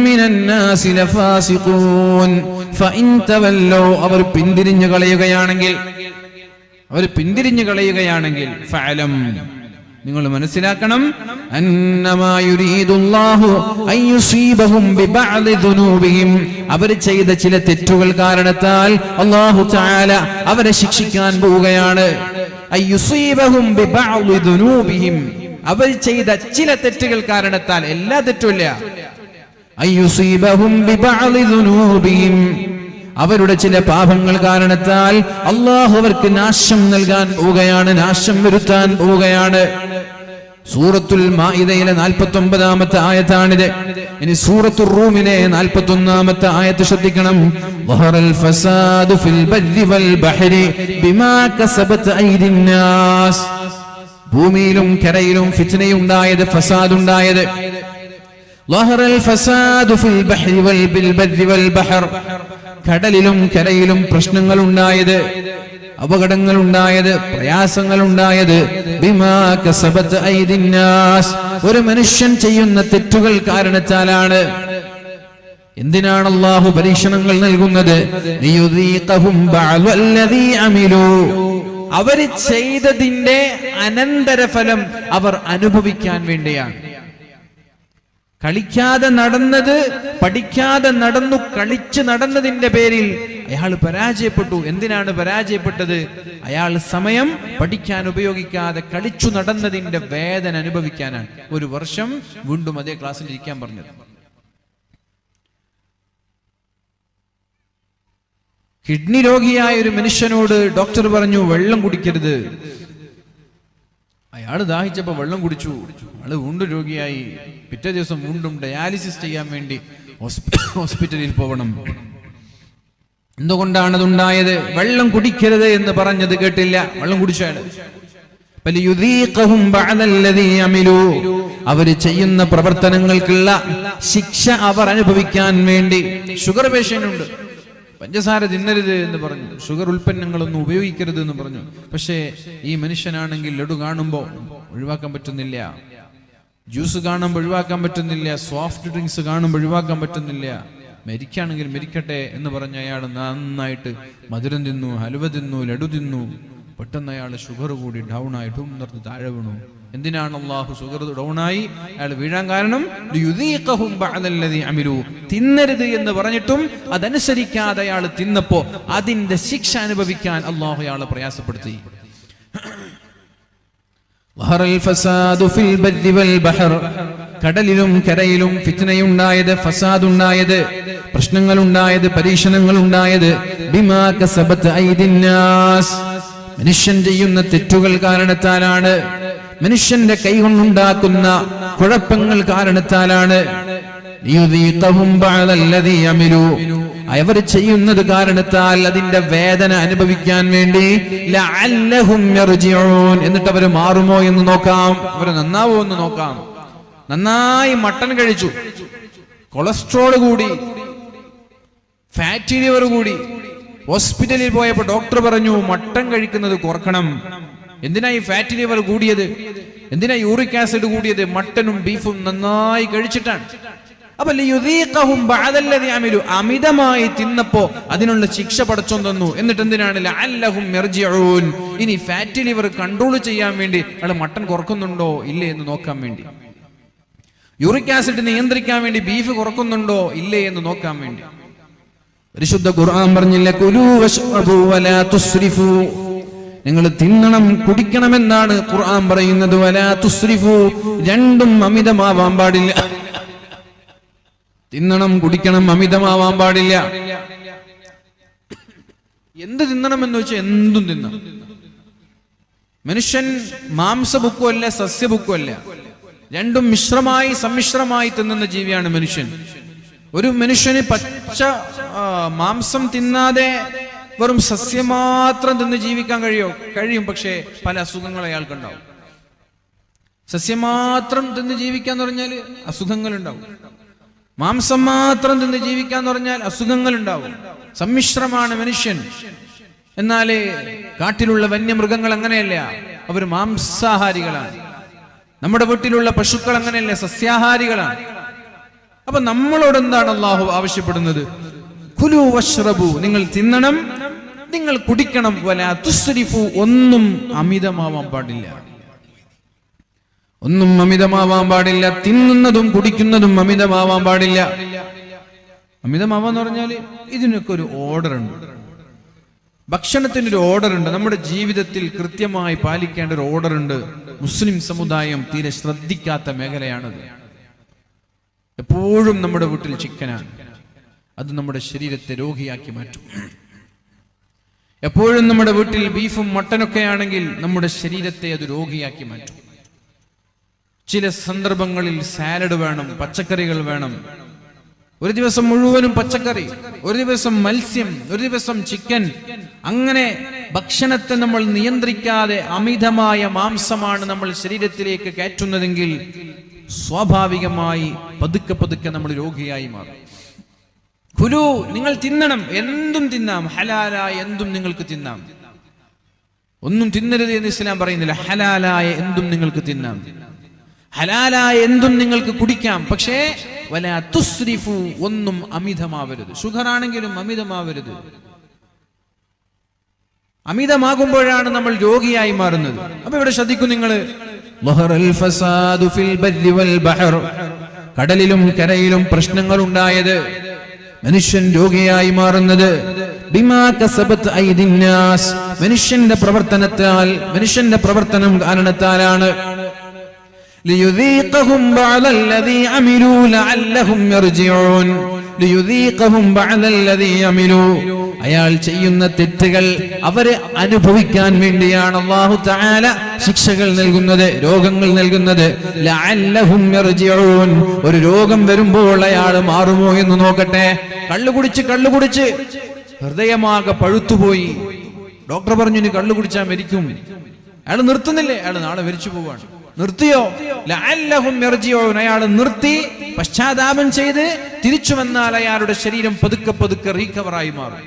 من الناس لفاسقون فإن تولوا, അവർ പിന്തിരിഞ്ഞു കളയുകയാണെങ്കിൽ ഫഅലം, നിങ്ങൾ മനസ്സിലാക്കണം, അന്നമാ യുരീദുല്ലാഹു അൻ യുസീബഹും ബിബഅദി ദുനൂബിഹിം, അവർ ചെയ്ത ചില തെറ്റുകൾ കാരണത്താൽ അല്ലാഹു തആല അവരെ ശിക്ഷിക്കാൻ പോവുകയാണ്. അൻ യുസീബഹും ബിബഅദി ദുനൂബിഹിം, അവർ ചെയ്ത ചില തെറ്റുകൾ കാരണത്താൽ, എല്ലാ തെറ്റുമില്ല. അൻ യുസീബഹും ബിബഅദി ദുനൂബിഹിം, അവരുടെ ചില പാപങ്ങൾ കാരണത്താൽ അല്ലാഹു അവർക്ക് നാശം നൽകാൻ പോവുകയാണ്, നാശം വരുത്താൻ പോവുകയാണ്. സൂറത്തുൽ മാഇദയിലെ 49-ാമത്തെ ആയത്താണിത്. ഇനി സൂറത്തുർ റൂമിലെ 41-ാമത്തെ ആയത്ത് ശ്രദ്ധിക്കണം. വഹറൽ ഫസാദു ഫിൽ ബർരി വൽ ബഹരി ബിമാ കസബത് ഐദിൻ നാസ്, ഭൂമിയിലും കരയിലും ഫിത്നയുണ്ടായത്, ഫസാദുണ്ടായത്. വഹറൽ ഫസാദു ഫിൽ ബഹരി വൽ ബർരി വൽ ബഹർ, കടലിലും കരയിലും പ്രശ്നങ്ങൾ ഉണ്ടായത്, അപകടങ്ങൾ ഉണ്ടായത്, പ്രയാസങ്ങൾ ഉണ്ടായത്. ബിമാ കസബത് ഐദിൻ നാസ്, ഒരു മനുഷ്യൻ ചെയ്യുന്ന തെറ്റുകൾ കാരണത്താലാണ്. എന്തിനാണ് അല്ലാഹു പരീക്ഷണങ്ങൾ നൽകുന്നത്? ലിയുദീഖഹും ബഅദല്ലദീ അമിലൂ, അവർ ചെയ്തതിന്റെ അനന്തരഫലം അവർ അനുഭവിക്കാൻ വേണ്ടിയാണ്. കളിക്കാതെ നടന്നത്, പഠിക്കാതെ നടന്നു, കളിച്ച് നടന്നതിന്റെ പേരിൽ അയാൾ പരാജയപ്പെട്ടു. എന്തിനാണ് പരാജയപ്പെട്ടത്? അയാൾ സമയം പഠിക്കാൻ ഉപയോഗിക്കാതെ കളിച്ചു നടന്നതിന്റെ വേദന അനുഭവിക്കാനാണ്. ഒരു വർഷം വീണ്ടും അതേ ക്ലാസ്സിൽ ഇരിക്കാൻ പറഞ്ഞത്. കിഡ്നി രോഗിയായ ഒരു മനുഷ്യനോട് ഡോക്ടർ പറഞ്ഞു വെള്ളം കുടിക്കരുത്. അയാൾ ദാഹിച്ചപ്പോ വെള്ളം കുടിച്ചു. അയാൾ വീണ്ടും രോഗിയായി. പിറ്റേ ദിവസം വീണ്ടും ഡയാലിസിസ് ചെയ്യാൻ വേണ്ടി ഹോസ്പിറ്റലിൽ പോകണം. എന്തുകൊണ്ടാണ് അതുണ്ടായത്? വെള്ളം കുടിക്കരുത് എന്ന് പറഞ്ഞത് കേട്ടില്ല, വെള്ളം കുടിച്ചാണ്. അവര് ചെയ്യുന്ന പ്രവർത്തനങ്ങൾക്കുള്ള ശിക്ഷ അവർ അനുഭവിക്കാൻ വേണ്ടി. ഷുഗർ പേഷ്യന്റ് ഉണ്ട്, പഞ്ചസാര തിന്നരുത് എന്ന് പറഞ്ഞു, ഷുഗർ ഉൽപ്പന്നങ്ങളൊന്നും ഉപയോഗിക്കരുത് എന്ന് പറഞ്ഞു. പക്ഷേ ഈ മനുഷ്യനാണെങ്കിൽ ലഡു കാണുമ്പോൾ ഒഴിവാക്കാൻ പറ്റുന്നില്ല, ജ്യൂസ് കാണുമ്പോൾ ഒഴിവാക്കാൻ പറ്റുന്നില്ല, സോഫ്റ്റ് ഡ്രിങ്ക്സ് കാണുമ്പോൾ ഒഴിവാക്കാൻ പറ്റുന്നില്ല. മരിക്കുകയാണെങ്കിൽ മരിക്കട്ടെ എന്ന് പറഞ്ഞ അയാൾ നന്നായിട്ട് മധുരം തിന്നു, ഹലുവ തിന്നു, ലഡു തിന്നു. പെട്ടെന്ന് അയാൾ ഷുഗർ കൂടി ഡൗൺ ആയി നിർത്തി താഴെ വീണു. എന്തിനാണ് അള്ളാഹു ഷുഗർ ഡൗണായി അയാൾ വീഴാൻ കാരണം? തിന്നരുത് എന്ന് പറഞ്ഞിട്ടും അതനുസരിക്കാതെ അയാൾ തിന്നപ്പോ അതിന്റെ ശിക്ഷ അനുഭവിക്കാൻ അള്ളാഹു അയാളെ പ്രയാസപ്പെടുത്തി. കടലിലും കരയിലും ഫിത്നയുണ്ടായത്, ഫസാദുണ്ടായത്, പ്രശ്നങ്ങളുണ്ടായത്, പരീക്ഷണങ്ങളുണ്ടായത്. ബിമാ കസബത് ഐദിൻ നാസ്, മനുഷ്യൻ ചെയ്യുന്ന തെറ്റുകൾ കാരണത്താലാണ്, മനുഷ്യന്റെ കൈകൊണ്ടുണ്ടാക്കുന്ന കുഴപ്പങ്ങൾ കാരണത്താലാണ്. അവർ ചെയ്യുന്നത് കാരണത്താൽ അതിന്റെ വേദന അനുഭവിക്കാൻ വേണ്ടി. എന്നിട്ട് അവർ മാറുമോ എന്ന് നോക്കാം, അവർ നന്നാവോ എന്ന് നോക്കാം. നന്നായി മട്ടൻ കഴിച്ചു, കൊളസ്ട്രോൾ കൂടി, ഫാറ്റി ലിവർ കൂടി. ഹോസ്പിറ്റലിൽ പോയപ്പോൾ ഡോക്ടർ പറഞ്ഞു മട്ടൻ കഴിക്കുന്നത് കുറക്കണം. എന്തിനാ ഈ ഫാറ്റി ലിവർ കൂടിയത്? എന്തിനാ യൂറിക് ആസിഡ് കൂടിയത്? മട്ടനും ബീഫും നന്നായി കഴിച്ചിട്ടാണ്. അപ്പൊ അമിതമായി തിന്നപ്പോ അതിനുള്ള ശിക്ഷ പടച്ചോൻ തന്നു. എന്നിട്ട് എന്തിനാണ്? ലഅല്ലഹും യർജിഊൻ, ഇനി ഫാറ്റി ലിവർ കൺട്രോൾ ചെയ്യാൻ വേണ്ടി അയാൾ മട്ടൻ കുറക്കുന്നുണ്ടോ ഇല്ലേ എന്ന് നോക്കാൻ വേണ്ടി, യൂറിക് ആസിഡ് നിയന്ത്രിക്കാൻ വേണ്ടി ബീഫ് കുറക്കുന്നുണ്ടോ ഇല്ലേ എന്ന് നോക്കാൻ വേണ്ടി. പരിശുദ്ധ ഖുർആൻ പറഞ്ഞില്ല കുലൂ വശ്റബൂ വലാ തുസ്രിഫൂ, നിങ്ങൾ തിന്നണം കുടിക്കണമെന്നാണ് ഖുർആൻ പറയുന്നത്. വലാ തുസ്രിഫൂ, രണ്ടും അമിതമാവാൻ പാടില്ല. തിന്നണം കുടിക്കണം, അമിതമാവാൻ പാടില്ല. എന്ത് തിന്നണമെന്ന് വെച്ചാൽ എന്തും തിന്നാം. മനുഷ്യൻ മാംസഭുക്കുമല്ല, സസ്യഭുക്കുമല്ല, രണ്ടും മിശ്രമായി സമ്മിശ്രമായി തിന്നുന്ന ജീവിയാണ് മനുഷ്യൻ. ഒരു മനുഷ്യന് പച്ച മാംസം തിന്നാതെ വെറും സസ്യം മാത്രം തിന്ന് ജീവിക്കാൻ കഴിയും. പക്ഷേ പല അസുഖങ്ങൾ അയാൾക്കുണ്ടാവും. സസ്യം മാത്രം തിന്ന് ജീവിക്കാന്ന് പറഞ്ഞാൽ അസുഖങ്ങൾ ഉണ്ടാവും. മാംസം മാത്രം തിന്ന് ജീവിക്കാന്ന് പറഞ്ഞാൽ അസുഖങ്ങൾ ഉണ്ടാവും. സമ്മിശ്രമാണ് മനുഷ്യൻ. എന്നാല് കാട്ടിലുള്ള വന്യമൃഗങ്ങൾ അങ്ങനെയല്ല, അവർ മാംസാഹാരികളാണ്. നമ്മുടെ വീട്ടിലുള്ള പശുക്കൾ അങ്ങനെയല്ല, സസ്യാഹാരികളാണ്. അപ്പൊ നമ്മളോട് എന്താണ് അല്ലാഹു ആവശ്യപ്പെടുന്നത്? കുലൂ വശ്റബൂ, നിങ്ങൾ തിന്നണം, നിങ്ങൾ കുടിക്കണം. വലാ തുസ്രിഫു, ഒന്നും അമിതമാവാൻ പാടില്ല. ഒന്നും അമിതമാവാൻ പാടില്ല. തിന്നുന്നതും കുടിക്കുന്നതും അമിതമാവാൻ പാടില്ല. അമിതമാവാന്ന് പറഞ്ഞാൽ ഇതിനൊക്കെ ഒരു ഓർഡർ ഉണ്ട്. ഭക്ഷണത്തിനൊരു ഓർഡർ ഉണ്ട്. നമ്മുടെ ജീവിതത്തിൽ കൃത്യമായി പാലിക്കേണ്ട ഒരു ഓർഡർ ഉണ്ട്. മുസ്ലിം സമുദായം തീരെ ശ്രദ്ധിക്കാത്ത മേഖലയാണത്. എപ്പോഴും നമ്മുടെ വീട്ടിൽ ചിക്കനാണ്. അത് നമ്മുടെ ശരീരത്തെ രോഗിയാക്കി മാറ്റും. എപ്പോഴും നമ്മുടെ വീട്ടിൽ ബീഫും മട്ടനൊക്കെ ആണെങ്കിൽ നമ്മുടെ ശരീരത്തെ അത് രോഗിയാക്കി മാറ്റും. ചില സന്ദർഭങ്ങളിൽ സാലഡ് വേണം, പച്ചക്കറികൾ വേണം. ഒരു ദിവസം മുഴുവനും പച്ചക്കറി, ഒരു ദിവസം മത്സ്യം, ഒരു ദിവസം ചിക്കൻ. അങ്ങനെ ഭക്ഷണത്തെ നമ്മൾ നിയന്ത്രിക്കാതെ അമിതമായ മാംസമാണ് നമ്മൾ ശരീരത്തിലേക്ക് കയറ്റുന്നതെങ്കിൽ സ്വാഭാവികമായി പതുക്കെ പതുക്കെ നമ്മൾ രോഗിയായി മാറും. കുലു, നിങ്ങൾ തിന്നണം, എന്തും തിന്നാം, ഹലാലായ എന്തും നിങ്ങൾക്ക് തിന്നാം. ഒന്നും തിന്നരുത് എന്ന് ഇസ്ലാം പറയുന്നില്ല. ഹലാലായ എന്തും നിങ്ങൾക്ക് തിന്നാം, ഹലാലായ എന്തും നിങ്ങൾക്ക് കുടിക്കാം. പക്ഷേ വലാ തുസ്രിഫു, ഒന്നും അമിതമാവരുത്. ഷുഗർ ആണെങ്കിലും അമിതമാവരുത്. അമിതമാകുമ്പോഴാണ് നമ്മൾ രോഗിയായി മാറുന്നത്. അപ്പൊ ഇവിടെ ശ്രദ്ധിക്കും നിങ്ങൾ, കടലിലും കരയിലും പ്രശ്നങ്ങൾ ഉണ്ടായത്, മനുഷ്യൻ രോഗിയായി മാറുന്നത് ബിമാ കസബത് ഐദിന്നാസ്, മനുഷ്യന്റെ പ്രവർത്തനത്താൽ, മനുഷ്യന്റെ പ്രവർത്തനം കാരണത്താലാണ്. ലിയുദീഖഹും ബഅദല്ലദീ അമിലൂ ലഅല്ലഹും യർജിഊൻ. ലിയുദീഖഹും ബഅദല്ലദീ അമിലൂ, അയാൾ ചെയ്യുന്ന തെറ്റുകൾ അവരെ അനുഭവിക്കാൻ വേണ്ടിയാണ് അല്ലാഹു തആല ശിക്ഷകൾ നൽകുന്നത്, രോഗങ്ങൾ നൽകുന്നത്. ലഅല്ലഹും യർജിഊൻ, ഒരു രോഗം വരുമ്പോൾ അയാൾ മാറുമോ എന്ന് നോക്കട്ടെ. കള്ളുകുടിച്ച് ഹൃദയമാകെ പഴുത്തുപോയി. ഡോക്ടർ പറഞ്ഞു ഇനി കള്ളു കുടിച്ചാൽ മരിക്കും. അയാൾ നിർത്തുന്നില്ലേ? അയാൾ നാളെ മരിച്ചു പോവാണ്. നിർത്തിയോ? ലഅല്ലഹും യർജിഊൻ, അയാൾ നിർത്തി പശ്ചാത്താപം ചെയ്ത് തിരിച്ചു വന്നാൽ അയാളുടെ ശരീരം പതുക്കെ പതുക്കെ റീകവറായി മാറും.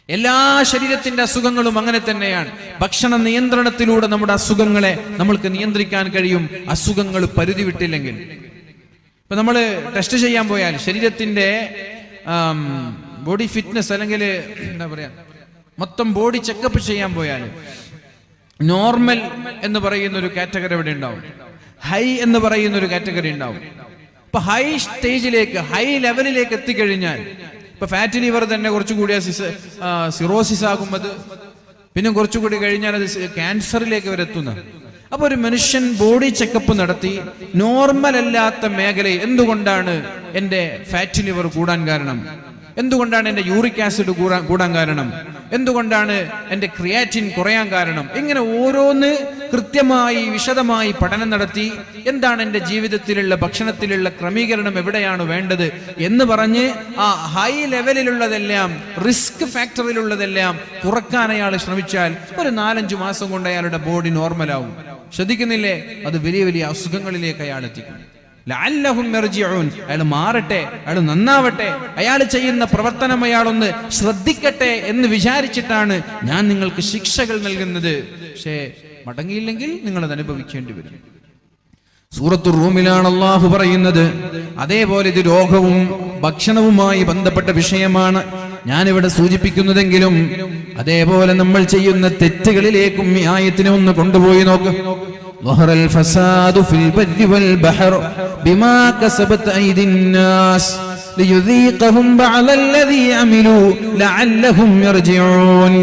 എല്ലാ ശരീരത്തിന്റെ അസുഖങ്ങളും അങ്ങനെ തന്നെയാണ്. ഭക്ഷണ നിയന്ത്രണത്തിലൂടെ നമ്മുടെ അസുഖങ്ങളെ നമ്മൾക്ക് നിയന്ത്രിക്കാൻ കഴിയും, അസുഖങ്ങൾ പരിധി വിട്ടില്ലെങ്കിൽ. ഇപ്പൊ നമ്മൾ ടെസ്റ്റ് ചെയ്യാൻ പോയാൽ, ശരീരത്തിന്റെ ബോഡി ഫിറ്റ്നസ് അല്ലെങ്കിൽ എന്താ പറയാ, മൊത്തം ബോഡി ചെക്കപ്പ് ചെയ്യാൻ പോയാൽ നോർമൽ എന്ന് പറയുന്ന ഒരു കാറ്റഗറി ഇവിടെ ഉണ്ടാവും, ഹൈ എന്ന് പറയുന്ന ഒരു കാറ്റഗറി ഉണ്ടാവും. ഇപ്പൊ ഹൈ സ്റ്റേജിലേക്ക്, ഹൈ ലെവലിലേക്ക് എത്തിക്കഴിഞ്ഞാൽ, ഇപ്പൊ ഫാറ്റ് ലിവർ തന്നെ കുറച്ചുകൂടി സിറോസിസ് ആകുമ്പോൾ, പിന്നെ കുറച്ചുകൂടി കഴിഞ്ഞാൽ അത് ക്യാൻസറിലേക്ക് വരെ എത്തുന്നത്. അപ്പൊ ഒരു മനുഷ്യൻ ബോഡി ചെക്കപ്പ് നടത്തി നോർമൽ അല്ലാത്ത മേഖലയിൽ എന്തുകൊണ്ടാണ് എന്റെ ഫാറ്റ് ലിവർ കൂടാൻ കാരണം, എന്തുകൊണ്ടാണ് എന്റെ യൂറിക് ആസിഡ് കൂടാൻ കാരണം, എന്തുകൊണ്ടാണ് എന്റെ ക്രിയാറ്റിൻ കുറയാൻ കാരണം, ഇങ്ങനെ ഓരോന്ന് കൃത്യമായി വിശദമായി പഠനം നടത്തി എന്താണ് എന്റെ ജീവിതത്തിലുള്ള ഭക്ഷണത്തിലുള്ള ക്രമീകരണം എവിടെയാണ് വേണ്ടത് എന്ന് പറഞ്ഞ് ആ ഹൈ ലെവലിലുള്ളതെല്ലാം, റിസ്ക് ഫാക്ടറിലുള്ളതെല്ലാം കുറക്കാൻ അയാൾ ശ്രമിച്ചാൽ ഒരു 4-5 മാസം കൊണ്ട് അയാളുടെ ബോഡി നോർമലാവും. ശ്രദ്ധിക്കുന്നില്ലേ? അത് വലിയ വലിയ അസുഖങ്ങളിലേക്ക് അയാൾ എത്തിക്കും. ലഅല്ലഹും യർജിഊൻ, അയാൾ മാറട്ടെ, അയാൾ നന്നാവട്ടെ, അയാൾ ചെയ്യുന്ന പ്രവർത്തനം അയാളൊന്ന് ശ്രദ്ധിക്കട്ടെ എന്ന് വിചാരിച്ചിട്ടാണ് ഞാൻ നിങ്ങൾക്ക് ശിക്ഷകൾ നൽകുന്നത്. പക്ഷേ മടങ്ങിയില്ലെങ്കിൽ നിങ്ങൾ അത് അനുഭവിക്കേണ്ടി വരും. സൂറത്തുർ റൂമിലാണ് അല്ലാഹു പറയുന്നത്. അതേപോലെ ഇത് രോഗവും ഭക്ഷണവുമായി ബന്ധപ്പെട്ട വിഷയമാണ് ഞാനിവിടെ സൂചിപ്പിക്കുന്നതെങ്കിലും അതേപോലെ നമ്മൾ ചെയ്യുന്ന തെറ്റുകളിലേക്കും ഈ ആയത്തിനെ ഒന്ന് കൊണ്ടുപോയി നോക്ക്. ظهر الفساد في البر والبحر بما كسبت أيدي الناس ليذيقهم بعض الذي عملوا لعلهم يرجعون.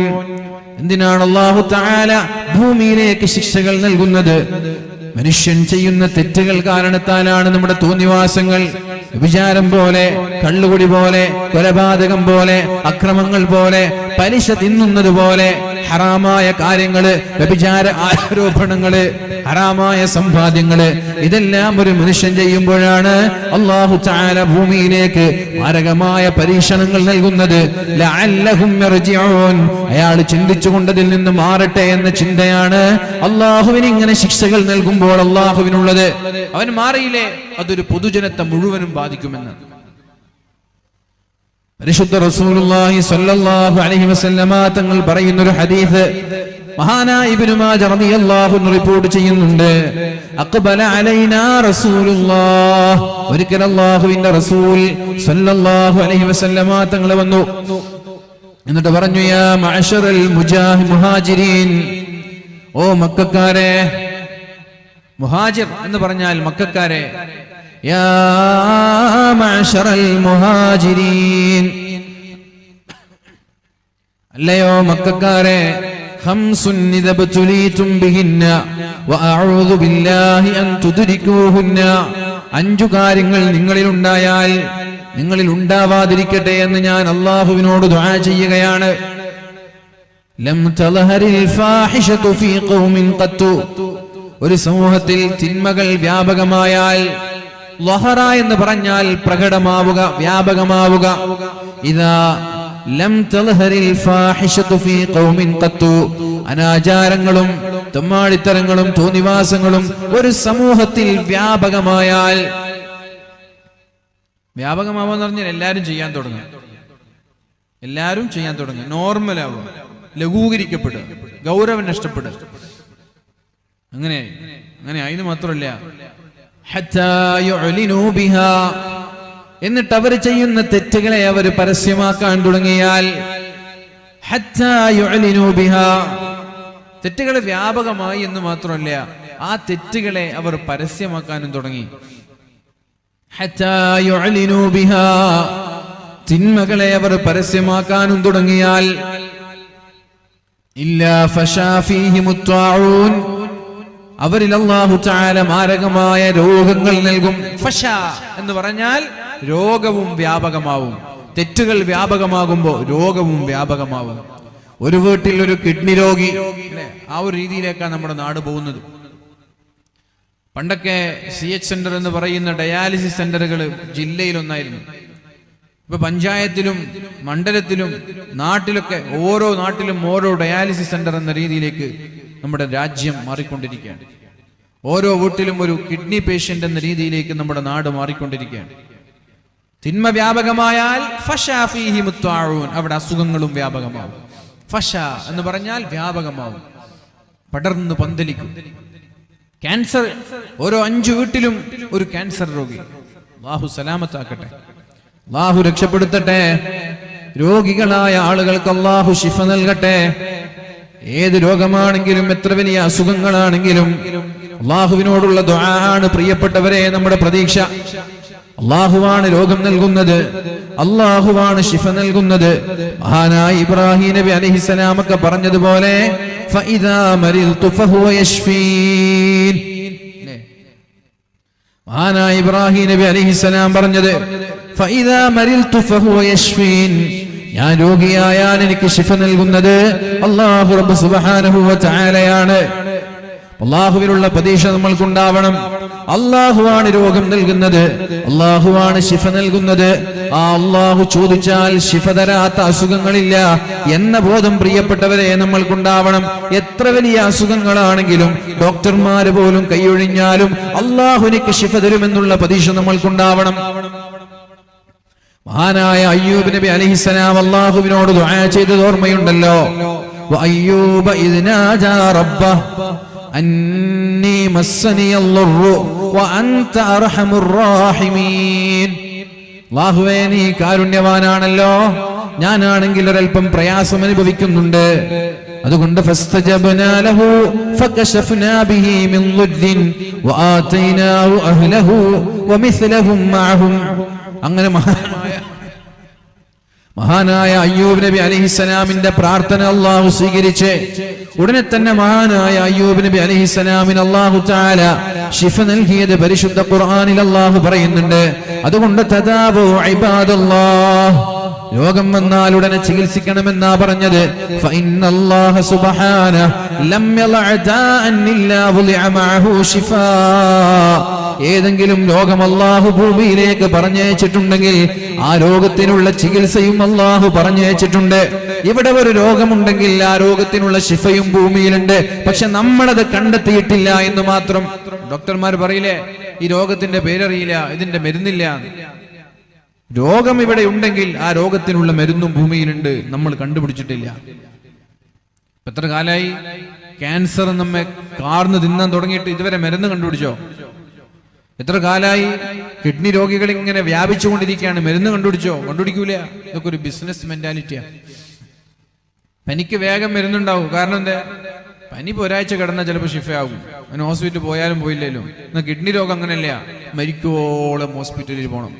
എന്തിനാണ് അല്ലാഹു തആല ഭൂമിയിലേക്ക് ശിക്ഷകൾ നൽകുന്നത്? മനുഷ്യൻ ചെയ്യുന്ന തെറ്റുകൾ കാരണത്താലാണ് നമ്മുടെ തോന്നിവാസങ്ങൾ, വിചാരം പോലെ, കള്ളുകുടി പോലെ, കൊലപാതകം പോലെ, അക്രമങ്ങൾ പോലെ, പലിശ തിന്നുന്നത് പോലെ, ഹറാമായ കാര്യങ്ങള്, വ്യഭിചാര ആരോപണങ്ങള്, ഹറാമായ സമ്പാദ്യങ്ങള്, ഇതെല്ലാം ഒരു മനുഷ്യൻ ചെയ്യുമ്പോഴാണ് അല്ലാഹു തആല ഭൂമിയിലേക്ക് മാരകമായ പരീക്ഷണങ്ങൾ നൽകുന്നത്. ലഅല്ലഹും യർജിഊൻ, അയാൾ ചിന്തിച്ചുകൊണ്ടതിൽ നിന്ന് മാറട്ടെ എന്ന ചിന്തയാണ് അല്ലാഹുവിന് ഇങ്ങനെ ശിക്ഷകൾ നൽകുമ്പോൾ അല്ലാഹുവിനുള്ളത്. അവൻ മാറിയില്ലേ അതൊരു പൊതുജനത്തെ മുഴുവനും ബാധിക്കുമെന്ന് പരിശുദ്ധ റസൂലുള്ളാഹി സ്വല്ലല്ലാഹു അലൈഹി വസല്ലമ തങ്ങൾ പറയുന്ന ഒരു ഹദീസ് മഹാനായ ഇബ്നു മാജ റളിയല്ലാഹു അൻഹു റിപ്പോർട്ട് ചെയ്യുന്നുണ്ട്. അഖബല അലൈനാ റസൂലുള്ളാഹ്, ഒരിക്കൽ അല്ലാഹുവിന്റെ റസൂൽ സ്വല്ലല്ലാഹു അലൈഹി വസല്ലമ തങ്ങൾ വന്നു. എന്നിട്ട് പറഞ്ഞു, യാ മഅശറൽ മുഹാജിരീൻ, ഓ മക്കക്കാരെ, മുഹാജിർ എന്ന് പറഞ്ഞാൽ മക്കക്കാരെ, യാ മഅ്ശറൽ മുഹാജിരീൻ, അല്ലയോ മക്കക്കാരെ, ഖംസുൻ ഇദബ്തുലീതും ബിഹിന്ന വഅഊദു ബില്ലാഹി അൻ തുദ്രികൂഹുന്ന, 5 കാര്യങ്ങൾ നിങ്ങളിൽ ഉണ്ടായാൽ നിങ്ങളിൽ ഉണ്ടാവാതിരിക്കട്ടെ എന്ന് ഞാൻ അല്ലാഹുവിനോട് ദുആ ചെയ്യുകയാണ്. ലം തൽഹരിൽ ഫാഹിഷതു ഫീ ഖൗമിൻ ഖത്തു, ഒരു സമൂഹത്തിൽ തിന്മകൾ വ്യാപകമായാൽ, ലഹറ എന്ന് പറഞ്ഞാൽ പ്രകടമാവുക, വ്യാപകമാവുക. ഇദാ ലം തൽഹരിൽ ഫാഹിഷതു ഫീ ഖൗമിൻ ഖത്തു, അനാചാരങ്ങളും തമ്മാടിത്തരങ്ങളും തോന്നിവാസങ്ങളും ഒരു സമൂഹത്തിൽ വ്യാപകമായാൽ, വ്യാപകമാവെന്ന് പറഞ്ഞാൽ എല്ലാവരും ചെയ്യാൻ തുടങ്ങും, എല്ലാവരും ചെയ്യാൻ തുടങ്ങും, നോർമലാവുക, ലഘൂകരിക്കപ്പെടുക, ഗൗരവം നഷ്ടപ്പെടുക. അങ്ങനെ അതിന് മാത്രമല്ല, ഹത്താ യുഅ്ലിനൂ ബിഹാ, എന്നിട്ട് അവർ ചെയ്യുന്ന തെറ്റുകളെ അവർ പരസ്യമാക്കാൻ തുടങ്ങിയാൽ, ഹത്താ യുഅ്ലിനൂ ബിഹാ, തെറ്റുകൾ വ്യാപകമായി എന്ന് മാത്രമല്ല, ആ തെറ്റുകളെ അവർ പരസ്യമാക്കാനും തുടങ്ങി. ഹത്താ യുഅ്ലിനൂ ബിഹാ, തിന്മകളെ അവർ പരസ്യമാക്കാനും തുടങ്ങിയാൽ, ഇല്ലാ ഫശാ ഫീഹിമുത് ത്വാഊൻ, അവരിൽ അല്ലാഹു തആല മാരകമായ രോഗങ്ങൾ നൽകും. ഫശാ എന്ന് പറഞ്ഞാൽ രോഗവും വ്യാപകമാവും. തെറ്റുകൾ വ്യാപകമാകുമ്പോൾ രോഗവും വ്യാപകമാവും. ഒരു വീട്ടിൽ ഒരു കിഡ്നി രോഗി, ആ ഒരു രീതിയിലേക്കാണ് നമ്മുടെ നാട് പോകുന്നത്. പണ്ടൊക്കെ CH സെന്റർ എന്ന് പറയുന്ന ഡയാലിസിസ് സെന്ററുകൾ ജില്ലയിലൊന്നായിരുന്നു. ഇപ്പൊ പഞ്ചായത്തിലും മണ്ഡലത്തിലും നാട്ടിലൊക്കെ ഓരോ നാട്ടിലും ഓരോ ഡയാലിസിസ് സെന്റർ എന്ന രീതിയിലേക്ക് നമ്മുടെ രാജ്യം മാറിക്കൊണ്ടിരിക്കുകയാണ്. ഓരോ വീട്ടിലും ഒരു കിഡ്നി പേഷ്യന്റ് എന്ന രീതിയിലേക്ക് നമ്മുടെ നാട് മാറിക്കൊണ്ടിരിക്കുകയാണ്. തിന്മ വ്യാപകമായാൽ ഫശാ ഫീഹിമുത് ത്വാഊൻ, അവിടെ അസുഖങ്ങളും വ്യാപകമാവും. ഫശ എന്ന് പറഞ്ഞാൽ വ്യാപകമാവും, പടർന്നു പന്തലിക്കും. ക്യാൻസർ, ഓരോ 5 വീട്ടിലും ഒരു ക്യാൻസർ രോഗി. അല്ലാഹു സലാമത്താക്കട്ടെ, അല്ലാഹു രക്ഷപ്പെടുത്തട്ടെ. രോഗികളായ ആളുകൾക്ക് അല്ലാഹു ശിഫ നൽകട്ടെ. ഏത് രോഗമാണെങ്കിലും എത്ര വലിയ അസുഖങ്ങളാണെങ്കിലും അല്ലാഹുവിനോടുള്ള ദുആ ആണ് പ്രിയപ്പെട്ടവരെ നമ്മുടെ പ്രതീക്ഷ. അല്ലാഹുവാണ് രോഗം നൽകുന്നത്, അല്ലാഹുവാണ് ശിഫ നൽകുന്നത്. മഹാനായ ഇബ്രാഹിം നബി അലൈഹിസ്സലാം ഒക്കെ പറഞ്ഞതുപോലെ ഫഇദാ മരിൽതു ഫഹുവ യശ്ഫീൻ, മഹാനായ ഇബ്രാഹിം നബി അലൈഹിസ്സലാം പറഞ്ഞത് ഫഇദാ മരിൽതു ഫഹുവ യശ്ഫീൻ, ഞാൻ രോഗിയായാൽ എനിക്ക് ശിഫ നൽകുന്നത് അല്ലാഹു റബ്ബ് സുബ്ഹാനഹു വ തആലയാണ്. അല്ലാഹുവിനുള്ള പ്രതീക്ഷ നമ്മൾക്കുണ്ടാവണം. അല്ലാഹുവാണ് രോഗം നൽകുന്നത്, അല്ലാഹുവാണ് ശിഫ നൽകുന്നത്. ആ അല്ലാഹു ചോദിച്ചാൽ ശിഫ തരാത്ത അസുഖങ്ങളില്ല എന്ന ബോധം പ്രിയപ്പെട്ടവരെ നമ്മൾക്കുണ്ടാവണം. എത്ര വലിയ അസുഖങ്ങളാണെങ്കിലും ഡോക്ടർമാര് പോലും കൈയൊഴിഞ്ഞാലും അല്ലാഹു എനിക്ക് ശിഫ തരുമെന്നുള്ള പ്രതീക്ഷ നമ്മൾക്കുണ്ടാവണം. മഹാനായ അയ്യൂബ് നബി അലൈഹിസ്സലാം അല്ലാഹുവിനോട് ദുആ ചെയ്തത് ഓർമ്മയുണ്ടല്ലോ. വഅയ്യൂബ ഇദ് നാജാ റബ്ബഹു അന്നീ മസ്സനിയൽ-ളുർറു വഅൻത അർഹമുർ റഹീമീൻ, അല്ലാഹുവേ നീ കാരുണ്യവാനാണല്ലോ, ഞാനാണെങ്കിൽ ഒരൽപ്പം പ്രയാസം അനുഭവിക്കുന്നുണ്ട്. അതുകൊണ്ട് ഫസ്തജബ്നാ ലഹു ഫകശഫ്നാ ബിഹി മിൻ ളുദ്ദിൻ വആതൈനാഹു അഹ്ലഹു വമിസ്ലഹും മഅഹും. അങ്ങനെ മഹാനായ അയ്യൂബ് നബി അലൈഹിസ്സലാമിന്റെ പ്രാർത്ഥന അല്ലാഹു സ്വീകരിച്ച് ഉടനെ തന്നെ മഹാനായ അയ്യൂബ് നബി അലൈഹിസ്സലാമിന് അല്ലാഹു തആല ശിഫ നൽകിയത് പരിശുദ്ധ ഖുർആനിൽ അല്ലാഹു പറയുന്നുണ്ട്. അതുകൊണ്ട് തദാവു ഇബാദല്ലാഹ്, രോഗം വന്നാൽ ഉടനെ ചികിത്സിക്കണമെന്നാ പറഞ്ഞത്. ഫഇന്നല്ലാഹ സുബ്ഹാനഹു ലം യളഅ ദാഅൻ ഇല്ലാ വുളിഅ മഅഹു ശിഫാ, ഏതെങ്കിലും രോഗം അല്ലാഹു ഭൂമിയിലേക്ക് പറഞ്ഞയച്ചിട്ടുണ്ടെങ്കിൽ ആ രോഗത്തിനുള്ള ചികിത്സയും അല്ലാഹു പറഞ്ഞയച്ചിട്ടുണ്ട്. ഇവിടെ ഒരു രോഗമുണ്ടെങ്കിൽ ആ രോഗത്തിനുള്ള ശിഫയും ഭൂമിയിലുണ്ട്. പക്ഷെ നമ്മളത് കണ്ടെത്തിയിട്ടില്ല എന്ന് മാത്രം. ഡോക്ടർമാർ പറയില്ലേ, ഈ രോഗത്തിന്റെ പേരറിയില്ല, ഇതിന്റെ മരുന്നില്ല. രോഗം ഇവിടെ ഉണ്ടെങ്കിൽ ആ രോഗത്തിനുള്ള മരുന്നും ഭൂമിയിലുണ്ട്, നമ്മൾ കണ്ടുപിടിച്ചിട്ടില്ല. എത്ര കാലായി ക്യാൻസർ നമ്മെ കാർന്ന് തിന്നാൻ തുടങ്ങിയിട്ട് ഇതുവരെ മരുന്ന് കണ്ടുപിടിച്ചോ? എത്ര കാലായി കിഡ്നി രോഗികൾ ഇങ്ങനെ വ്യാപിച്ചുകൊണ്ടിരിക്കുകയാണ്, മരുന്ന് കണ്ടുപിടിച്ചോ? കണ്ടുപിടിക്കൂല. ഇതൊക്കെ ഒരു ബിസിനസ് മെന്റാലിറ്റിയാണ്. പനിക്ക് വേഗം വരുന്നുണ്ടാവും. കാരണം എന്താ? പനി ഇപ്പോൾ ഒരാഴ്ച കിടന്നാൽ ചിലപ്പോൾ ഷിഫയാകും. അങ്ങനെ ഹോസ്പിറ്റലിൽ പോയാലും പോയില്ലല്ലോ. എന്നാൽ കിഡ്നി രോഗം അങ്ങനെയല്ല, മരിക്കുവോളം ഹോസ്പിറ്റലിൽ പോകണം.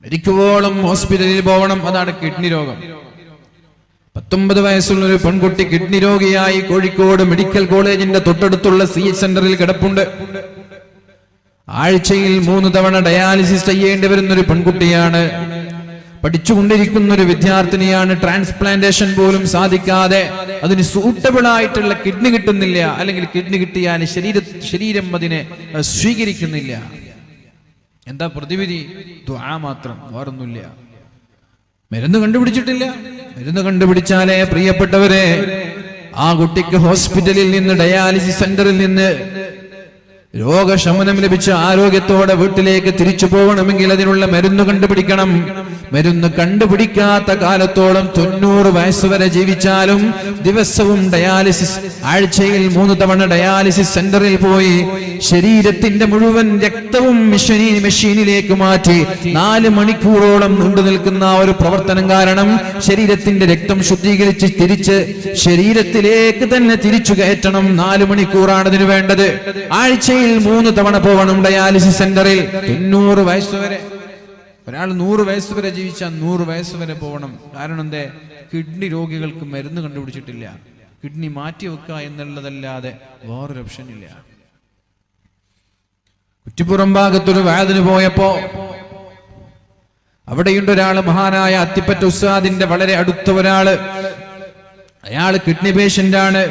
മരിക്കുവോളം ഹോസ്പിറ്റലിൽ പോകണം. അതാണ് കിഡ്നി രോഗം. 19 വയസ്സുള്ള ഒരു പെൺകുട്ടി കിഡ്നി രോഗിയായി കോഴിക്കോട് മെഡിക്കൽ കോളേജിന്റെ തൊട്ടടുത്തുള്ള CH സെന്ററിൽ കിടപ്പുണ്ട്. ആഴ്ചയിൽ 3 തവണ ഡയാലിസിസ് ചെയ്യേണ്ടി വരുന്ന ഒരു പെൺകുട്ടിയാണ്. പഠിച്ചുകൊണ്ടിരിക്കുന്ന ഒരു വിദ്യാർത്ഥിനിയാണ്. ട്രാൻസ്പ്ലാന്റേഷൻ പോലും സാധിക്കാതെ അതിന് സൂട്ടബിൾ ആയിട്ടുള്ള കിഡ്നി കിട്ടുന്നില്ല, അല്ലെങ്കിൽ കിഡ്നി കിട്ടിയാൽ ശരീരം അതിനെ സ്വീകരിക്കുന്നില്ല. എന്താ പ്രതിവിധി? ദുആ മാത്രം, വേറൊന്നുമില്ല. മരുന്ന് കണ്ടുപിടിച്ചിട്ടില്ല. മരുന്ന് കണ്ടുപിടിച്ചാലേ പ്രിയപ്പെട്ടവരെ ആ കുട്ടിക്ക് ഹോസ്പിറ്റലിൽ നിന്ന്, ഡയാലിസിസ് സെന്ററിൽ നിന്ന് രോഗശമനം ലഭിച്ച ആരോഗ്യത്തോടെ വീട്ടിലേക്ക് തിരിച്ചു പോകണമെങ്കിൽ അതിനുള്ള മരുന്ന് കണ്ടുപിടിക്കണം. മരുന്ന് കണ്ടുപിടിക്കാത്ത കാലത്തോളം 90 വയസ്സ് വരെ ജീവിച്ചാലും ദിവസവും ഡയാലിസിസ്, ആഴ്ചയിൽ 3 തവണ ഡയാലിസിസ് സെന്ററിൽ പോയി ശരീരത്തിന്റെ മുഴുവൻ രക്തവും മെഷീനിലേക്ക് മാറ്റി 4 മണിക്കൂറോളം നീണ്ടു നിൽക്കുന്ന ഒരു പ്രവർത്തനം കാരണം ശരീരത്തിന്റെ രക്തം ശുദ്ധീകരിച്ച് തിരിച്ച് ശരീരത്തിലേക്ക് തന്നെ തിരിച്ചു കയറ്റണം. 4 മണിക്കൂറാണ് ഇതിന് വേണ്ടത്. ആഴ്ചയിൽ 3 തവണ പോകണം ഡയാലിസിസ് സെന്ററിൽ. 90 വയസ്സ് വരെ. ഒരാൾ 100 വയസ്സ് വരെ ജീവിച്ചാൽ 100 വയസ്സ് വരെ പോകണം. കാരണം എന്തേ? കിഡ്നി രോഗികൾക്ക് മരുന്ന് കണ്ടുപിടിച്ചിട്ടില്ല. കിഡ്നി മാറ്റിവെക്കുക എന്നുള്ളതല്ലാതെ വേറൊരു ഓപ്ഷൻ ഇല്ല. കുറ്റിപ്പുറം ഭാഗത്തൊരു വഅദിന് പോയപ്പോ അവിടെയുണ്ട് ഒരാള്, മഹാനായ അത്തിപ്പറ്റ ഉസ്താദിന്റെ വളരെ അടുത്ത ഒരാള്. അയാള് കിഡ്നി പേഷ്യന്റ് ആണ്.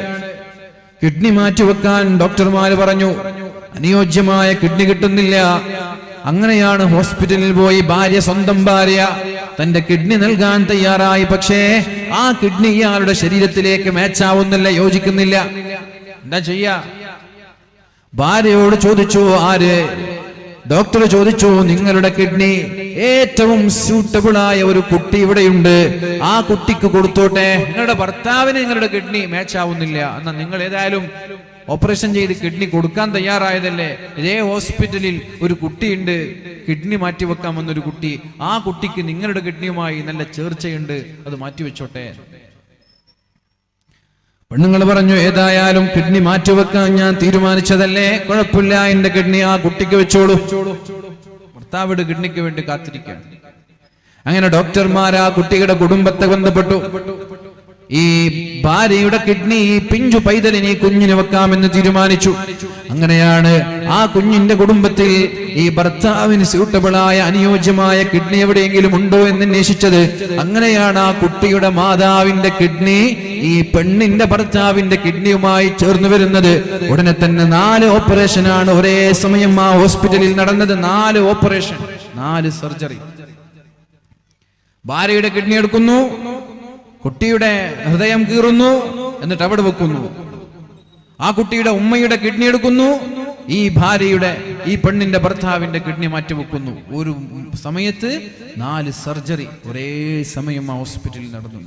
കിഡ്നി മാറ്റിവെക്കാൻ ഡോക്ടർമാര് പറഞ്ഞു, അനുയോജ്യമായ കിഡ്നി കിട്ടുന്നില്ല. അങ്ങനെയാണ് ഹോസ്പിറ്റലിൽ പോയി ഭാര്യ, സ്വന്തം ഭാര്യ തന്റെ കിഡ്നി നൽകാൻ തയ്യാറായി. പക്ഷേ ആ കിഡ്നി ഇയാളുടെ ശരീരത്തിലേക്ക് മാച്ചാവുന്നില്ല, യോജിക്കുന്നില്ല. എന്താ ചെയ്യാ? ഭാര്യയോട് ചോദിച്ചു. ആര്? ഡോക്ടർ ചോദിച്ചു, നിങ്ങളുടെ കിഡ്നി ഏറ്റവും സ്യൂട്ടബിൾ ആയ ഒരു കുട്ടി ഇവിടെയുണ്ട്, ആ കുട്ടിക്ക് കൊടുത്തോട്ടെ. നിങ്ങളുടെ ഭർത്താവിന് നിങ്ങളുടെ കിഡ്നി മാച്ച് ആവുന്നില്ല, എന്നാൽ നിങ്ങൾ ഏതായാലും ഓപ്പറേഷൻ ചെയ്ത് കിഡ്നി കൊടുക്കാൻ തയ്യാറായതല്ലേ. ഇതേ ഹോസ്പിറ്റലിൽ ഒരു കുട്ടിയുണ്ട്, കിഡ്നി മാറ്റിവെക്കാമെന്നൊരു കുട്ടി. ആ കുട്ടിക്ക് നിങ്ങളുടെ കിഡ്നിയുമായി നല്ല ചേർച്ചയുണ്ട്, അത് മാറ്റിവെച്ചോട്ടെ. പെണ്ണുങ്ങൾ പറഞ്ഞു, ഏതായാലും കിഡ്നി മാറ്റിവെക്കാൻ ഞാൻ തീരുമാനിച്ചതല്ലേ, കുഴപ്പമില്ല, എന്റെ കിഡ്നി ആ കുട്ടിക്ക് വെച്ചോളൂ. ഭർത്താവിടെ കിഡ്നിക്ക് വേണ്ടി കാത്തിരിക്കുകയാണ്. അങ്ങനെ ഡോക്ടർമാർ ആ കുട്ടിയുടെ കുടുംബത്തെ ബന്ധപ്പെട്ടു. ഈ ഭാര്യയുടെ കിഡ്നി ഈ പിഞ്ചു പൈതലിന്, ഈ കുഞ്ഞിന് വെക്കാമെന്ന് തീരുമാനിച്ചു. അങ്ങനെയാണ് ആ കുഞ്ഞിന്റെ കുടുംബത്തിൽ ഈ ഭർത്താവിന് സ്യൂട്ടബിളായ, അനുയോജ്യമായ കിഡ്നി എവിടെയെങ്കിലും ഉണ്ടോ എന്ന് അന്വേഷിച്ചത്. അങ്ങനെയാണ് ആ കുട്ടിയുടെ മാതാവിന്റെ കിഡ്നി ഈ പെണ്ണിന്റെ ഭർത്താവിന്റെ കിഡ്നിയുമായി ചേർന്ന് വരുന്നത്. ഉടനെ തന്നെ 4 ഓപ്പറേഷനാണ് ഒരേ സമയം ആ ഹോസ്പിറ്റലിൽ നടന്നത്. 4 ഓപ്പറേഷൻ, 4 സർജറി. ഭാര്യയുടെ കിഡ്നി എടുക്കുന്നു, കുട്ടിയുടെ ഹൃദയം കീറുന്നു, എന്നിട്ട് അവിടെ വെക്കുന്നു. ആ കുട്ടിയുടെ ഉമ്മയുടെ കിഡ്നി എടുക്കുന്നു, ഈ ഭാര്യയുടെ, ഈ പെണ്ണിന്റെ ഭർത്താവിന്റെ കിഡ്നി മാറ്റിവെക്കുന്നു. ഒരു സമയത്ത് 4 സർജറി ഒരേ സമയം ആ ഹോസ്പിറ്റലിൽ നടന്നു.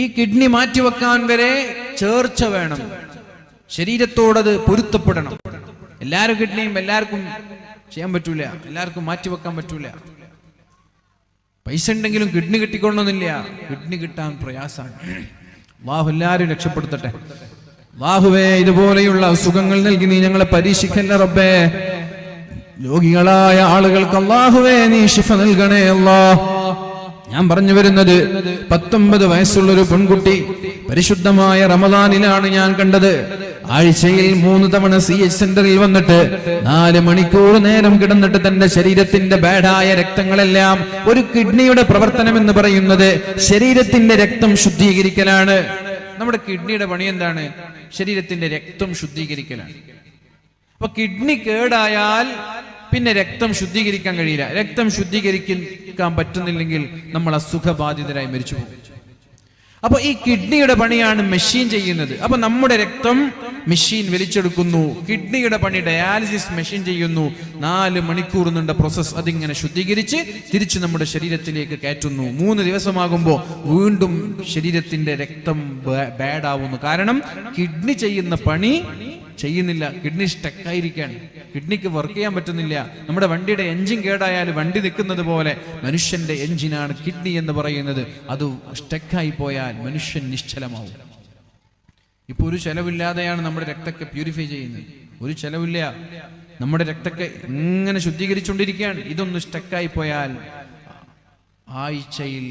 ഈ കിഡ്നി മാറ്റിവെക്കാൻ വരെ ചേർച്ച വേണം, ശരീരത്തോടത് പൊരുത്തപ്പെടണം. എല്ലാവരും കിഡ്നിയും എല്ലാവർക്കും ചെയ്യാൻ പറ്റൂല, എല്ലാവർക്കും മാറ്റിവെക്കാൻ പറ്റൂല. പൈസ ഉണ്ടെങ്കിലും കിഡ്നി കിട്ടിക്കൊള്ളണമെന്നില്ല, കിഡ്നി കിട്ടാൻ പ്രയാസമാണ്. അല്ലാഹു എല്ലാവരും രക്ഷപ്പെടുത്തട്ടെ. അല്ലാഹുവേ, ഇതുപോലെയുള്ള അസുഖങ്ങൾ നൽകി നീ ഞങ്ങളെ പരീക്ഷിക്കല്ല റബ്ബേ. രോഗികളായ ആളുകൾക്ക് അല്ലാഹുവേ നീ ശിഫ നൽകണേ അല്ലാഹ്. ഞാൻ പറഞ്ഞു വരുന്നത് 19 വയസ്സുള്ള ഒരു പെൺകുട്ടി പരിശുദ്ധമായ റമദാനിലാണ് ഞാൻ കണ്ടത്. ആഴ്ചയിൽ 3 തവണ CH സെന്ററിൽ വന്നിട്ട് 4 മണിക്കൂർ നേരം കിടന്നിട്ട് തന്റെ ശരീരത്തിന്റെ ബാഡായ രക്തങ്ങളെല്ലാം, ഒരു കിഡ്നിയുടെ പ്രവർത്തനം എന്ന് പറയുന്നത് ശരീരത്തിന്റെ രക്തം ശുദ്ധീകരിക്കലാണ്. നമ്മുടെ കിഡ്നിയുടെ പണി എന്താണ്? ശരീരത്തിന്റെ രക്തം ശുദ്ധീകരിക്കലാണ്. അപ്പൊ കിഡ്നി കേടായാൽ പിന്നെ രക്തം ശുദ്ധീകരിക്കാൻ കഴിയില്ല. രക്തം ശുദ്ധീകരിക്കാൻ പറ്റുന്നില്ലെങ്കിൽ നമ്മൾ അസുഖബാധിതരായി മരിച്ചു പോകും. അപ്പൊ ഈ കിഡ്നിയുടെ പണിയാണ് മെഷീൻ ചെയ്യുന്നത്. അപ്പൊ നമ്മുടെ രക്തം മെഷീൻ വലിച്ചെടുക്കുന്നു, കിഡ്നിയുടെ പണി ഡയാലിസിസ് മെഷീൻ ചെയ്യുന്നു. 4 മണിക്കൂർ നീണ്ട പ്രോസസ്. അതിങ്ങനെ ശുദ്ധീകരിച്ച് തിരിച്ച് നമ്മുടെ ശരീരത്തിലേക്ക് കയറ്റുന്നു. 3 ദിവസമാകുമ്പോൾ വീണ്ടും ശരീരത്തിന്റെ രക്തം ബാഡാവുന്നു. കാരണം കിഡ്നി ചെയ്യുന്ന പണി ചെയ്യുന്നില്ല, കിഡ്നി സ്റ്റക്കായിരിക്കാൻ, കിഡ്നിക്ക് വർക്ക് ചെയ്യാൻ പറ്റുന്നില്ല. നമ്മുടെ വണ്ടിയുടെ എഞ്ചിൻ കേടായാൽ വണ്ടി നിൽക്കുന്നത് പോലെ മനുഷ്യന്റെ എഞ്ചിനാണ് കിഡ്നി എന്ന് പറയുന്നത്. അത് സ്റ്റക്കായി പോയാൽ മനുഷ്യൻ നിശ്ചലമാവും. ഇപ്പൊ ഒരു ചെലവില്ലാതെയാണ് നമ്മുടെ രക്തത്തെ പ്യൂരിഫൈ ചെയ്യുന്നത്. ഒരു ചെലവില്ല, നമ്മുടെ രക്തത്തെ ഇങ്ങനെ ശുദ്ധീകരിച്ചുകൊണ്ടിരിക്കുകയാണ്. ഇതൊന്ന് സ്റ്റക്കായി പോയാൽ ആഴ്ചയിൽ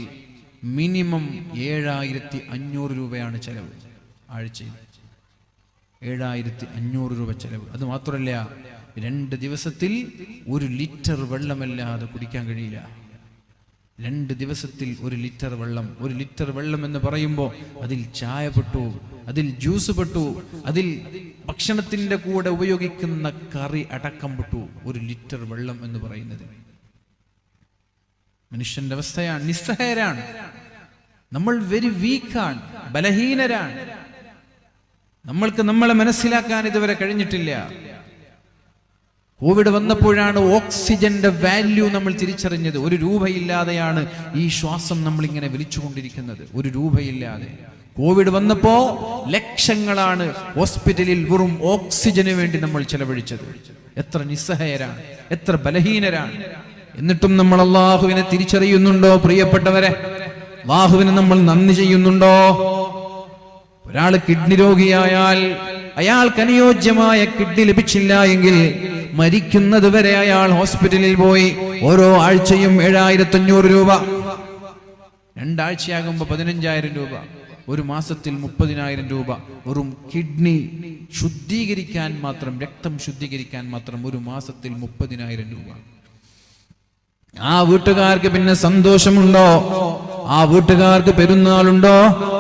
മിനിമം 7500 രൂപയാണ് ചെലവ്. ആഴ്ചയിൽ 7500 രൂപ ചെലവ്. അത് മാത്രമല്ല, 2 ദിവസത്തിൽ 1 ലിറ്റർ വെള്ളമല്ലാതെ കുടിക്കാൻ കഴിയില്ല. 2 ദിവസത്തിൽ 1 ലിറ്റർ വെള്ളം. 1 ലിറ്റർ വെള്ളം എന്ന് പറയുമ്പോൾ അതിൽ ചായ പെട്ടു, അതിൽ ജ്യൂസ് പെട്ടു, അതിൽ ഭക്ഷണത്തിന്റെ കൂടെ ഉപയോഗിക്കുന്ന കറി അടക്കം പെട്ടു. 1 ലിറ്റർ വെള്ളം എന്ന് പറയുന്നത് മനുഷ്യന്റെ അവസ്ഥയാണ്. നിസ്സഹായരാണ് നമ്മൾ, വെരി വീക്കാണ്, ബലഹീനരാണ്. നമ്മൾക്ക് നമ്മളെ മനസ്സിലാക്കാൻ ഇതുവരെ കഴിഞ്ഞിട്ടില്ല. കോവിഡ് വന്നപ്പോഴാണ് ഓക്സിജന്റെ വാല്യൂ നമ്മൾ തിരിച്ചറിഞ്ഞത്. 1 രൂപയില്ലാതെയാണ് ഈ ശ്വാസം നമ്മളിങ്ങനെ വലിച്ചുകൊണ്ടിരിക്കുന്നത്. 1 രൂപയില്ലാതെ. കോവിഡ് വന്നപ്പോ ലക്ഷങ്ങളാണ് ഹോസ്പിറ്റലിൽ വെറും ഓക്സിജന് വേണ്ടി നമ്മൾ ചെലവഴിച്ചത്. എത്ര നിസ്സഹായരാണ്, എത്ര ബലഹീനരാണ്. എന്നിട്ടും നമ്മൾ അള്ളാഹുവിനെ തിരിച്ചറിയുന്നുണ്ടോ പ്രിയപ്പെട്ടവരെ? അള്ളാഹുവിനെ നമ്മൾ നന്ദി ചെയ്യുന്നുണ്ടോ? ഒരാൾ കിഡ്നി രോഗിയായാൽ അയാൾക്ക് അനുയോജ്യമായ കിഡ്നി ലഭിച്ചില്ല എങ്കിൽ മരിക്കുന്നത് വരെ അയാൾ ഹോസ്പിറ്റലിൽ പോയി ഓരോ ആഴ്ചയും 7500 രൂപ, 2 ആഴ്ചയാകുമ്പോ 15000 രൂപ, 1 മാസത്തിൽ 30000 രൂപ. വെറും കിഡ്നി ശുദ്ധീകരിക്കാൻ മാത്രം, രക്തം ശുദ്ധീകരിക്കാൻ മാത്രം 1 മാസത്തിൽ 30000 രൂപ. ആ വീട്ടുകാർക്ക് പിന്നെ സന്തോഷമുണ്ടോ? ആ വീട്ടുകാർക്ക് പെരുന്നാളുണ്ടോ?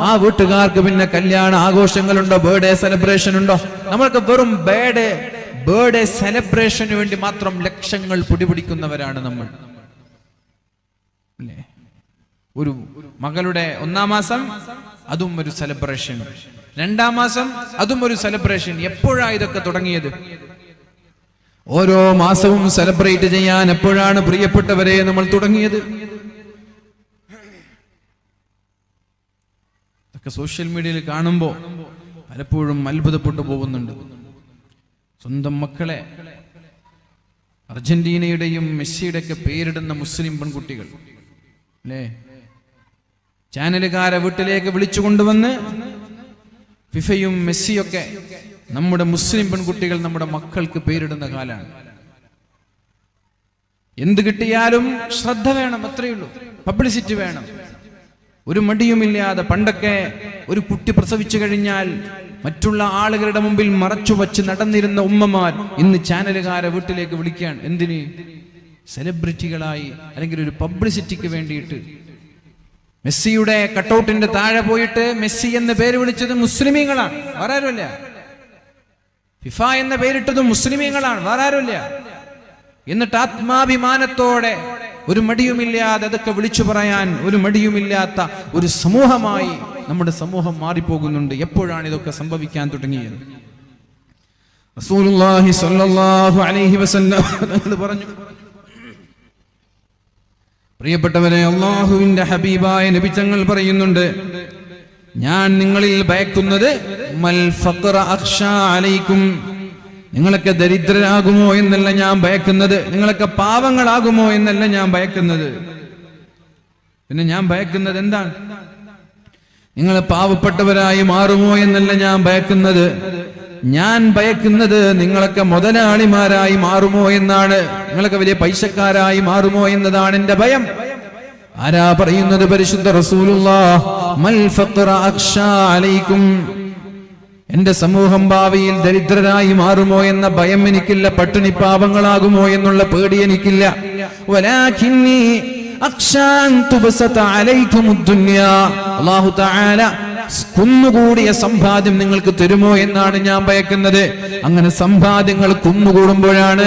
ആ വീട്ടുകാർക്ക് പിന്നെ കല്യാണ ആഘോഷങ്ങളുണ്ടോ? ബർത്ത്ഡേ സെലിബ്രേഷൻ ഉണ്ടോ? നമ്മൾക്ക് വെറും ബർത്ത്ഡേ സെലിബ്രേഷന് വേണ്ടി മാത്രം ലക്ഷങ്ങൾ പൊടിപിടിക്കുന്നവരാണ് നമ്മൾ, അല്ലേ? ഒരു മകളുടെ 1-ാം മാസം, അതും ഒരു സെലിബ്രേഷൻ. 2-ാം മാസം, അതും ഒരു സെലിബ്രേഷൻ. എപ്പോഴാണ് ഇതൊക്കെ തുടങ്ങിയത്? ഓരോ മാസവും സെലിബ്രേറ്റ് ചെയ്യാൻ എപ്പോഴാണ് പ്രിയപ്പെട്ടവരെ നമ്മൾ തുടങ്ങിയത്? ഇതൊക്കെ സോഷ്യൽ മീഡിയയിൽ കാണുമ്പോൾ പലപ്പോഴും അത്ഭുതപ്പെട്ടു പോകുന്നുണ്ട്. സ്വന്തം മക്കളെ അർജന്റീനയുടെയും മെസ്സിയുടെ ഒക്കെ പേരിടുന്ന മുസ്ലിം പെൺകുട്ടികൾ, അല്ലേ? ചാനലുകാരെ വീട്ടിലേക്ക് വിളിച്ചു കൊണ്ടുവന്ന് ഫിഫയും മെസ്സിയൊക്കെ നമ്മുടെ മുസ്ലിം പെൺകുട്ടികൾ നമ്മുടെ മക്കൾക്ക് പേരിടുന്ന കാലാണ്. എന്ത് കിട്ടിയാലും ശ്രദ്ധ വേണം, അത്രയേ ഉള്ളൂ. പബ്ലിസിറ്റി വേണം, ഒരു മടിയുമില്ലാതെ. പണ്ടൊക്കെ ഒരു കുട്ടി പ്രസവിച്ചു കഴിഞ്ഞാൽ മറ്റുള്ള ആളുകളുടെ മുമ്പിൽ മറച്ചു വച്ച് നടന്നിരുന്ന ഉമ്മമാർ ഇന്ന് ചാനലുകാരെ വീട്ടിലേക്ക് വിളിക്കാൻ. എന്തിന്? സെലിബ്രിറ്റികളായി, അല്ലെങ്കിൽ ഒരു പബ്ലിസിറ്റിക്ക് വേണ്ടിയിട്ട്. മെസ്സിയുടെ കട്ടൗട്ടിന്റെ താഴെ പോയിട്ട് മെസ്സി എന്ന് പേര് വിളിച്ചത് മുസ്ലിമീങ്ങളാണ്, വേറെ ആരുമില്ല. ഫിഫ എന്ന പേരിട്ടതും മുസ്ലിമീങ്ങളാണ്, വേറെ ആരുമില്ല. എന്നിട്ട് ആത്മാഭിമാനത്തോടെ, ഒരു മടിയുമില്ലാതെ അതൊക്കെ വിളിച്ചു പറയാൻ ഒരു മടിയുമില്ലാത്ത ഒരു സമൂഹമായി നമ്മുടെ സമൂഹം മാറിപ്പോകുന്നുണ്ട്. എപ്പോഴാണ് ഇതൊക്കെ സംഭവിക്കാൻ തുടങ്ങിയത്? റസൂലുള്ളാഹി സ്വല്ലല്ലാഹു അലൈഹി വസല്ലം തങ്ങൾ പറഞ്ഞു, പ്രിയപ്പെട്ടവരെ, അല്ലാഹുവിന്റെ ഹബീബായ നബി തങ്ങൾ പറയുന്നുണ്ട്, ഞാൻ നിങ്ങളിൽ ഭയക്കുന്നത് മൽ ഫഖറ അഖ്ശാ അലൈക്കും, നിങ്ങളൊക്കെ ദരിദ്രരാകുമോ എന്നല്ല ഞാൻ ഭയക്കുന്നത്, നിങ്ങളൊക്കെ പാവങ്ങളാകുമോ എന്നല്ല ഞാൻ ഭയക്കുന്നത്. പിന്നെ ഞാൻ ഭയക്കുന്നത് എന്താണ്? നിങ്ങൾ പാവപ്പെട്ടവരായി മാറുമോ എന്നല്ല ഞാൻ ഭയക്കുന്നത്. ഞാൻ ഭയക്കുന്നത് നിങ്ങളൊക്കെ മുതലാളിമാരായി മാറുമോ എന്നാണ്, നിങ്ങളൊക്കെ വലിയ പൈസക്കാരായി മാറുമോ എന്നതാണ് എന്റെ ഭയം. ആരാ പറയുന്നത്? പരിശുദ്ധ റസൂലുള്ളാഹ്. മൽ ഫഖറ അഖ്ശാ അലൈക്കും, എന്റെ സമൂഹം ഭാവിയിൽ ദരിദ്രരായി മാറുമോ എന്ന ഭയം എനിക്കില്ല, പട്ടിണി പാവങ്ങളാകുമോ എന്നുള്ള പേടി എനിക്കില്ല. വലാകിന്നി അഖ്ശാ അൻ തുബ്സത അലൈകുമുദ് ദുനിയാ, അല്ലാഹു തആല കുന്നുകൂടിയ സമ്പാദ്യം നിങ്ങൾക്ക് തരുമോ എന്നാണ് ഞാൻ ഭയക്കുന്നത്. അങ്ങനെ സമ്പാദ്യങ്ങൾ കുന്നുകൂടുമ്പോഴാണ്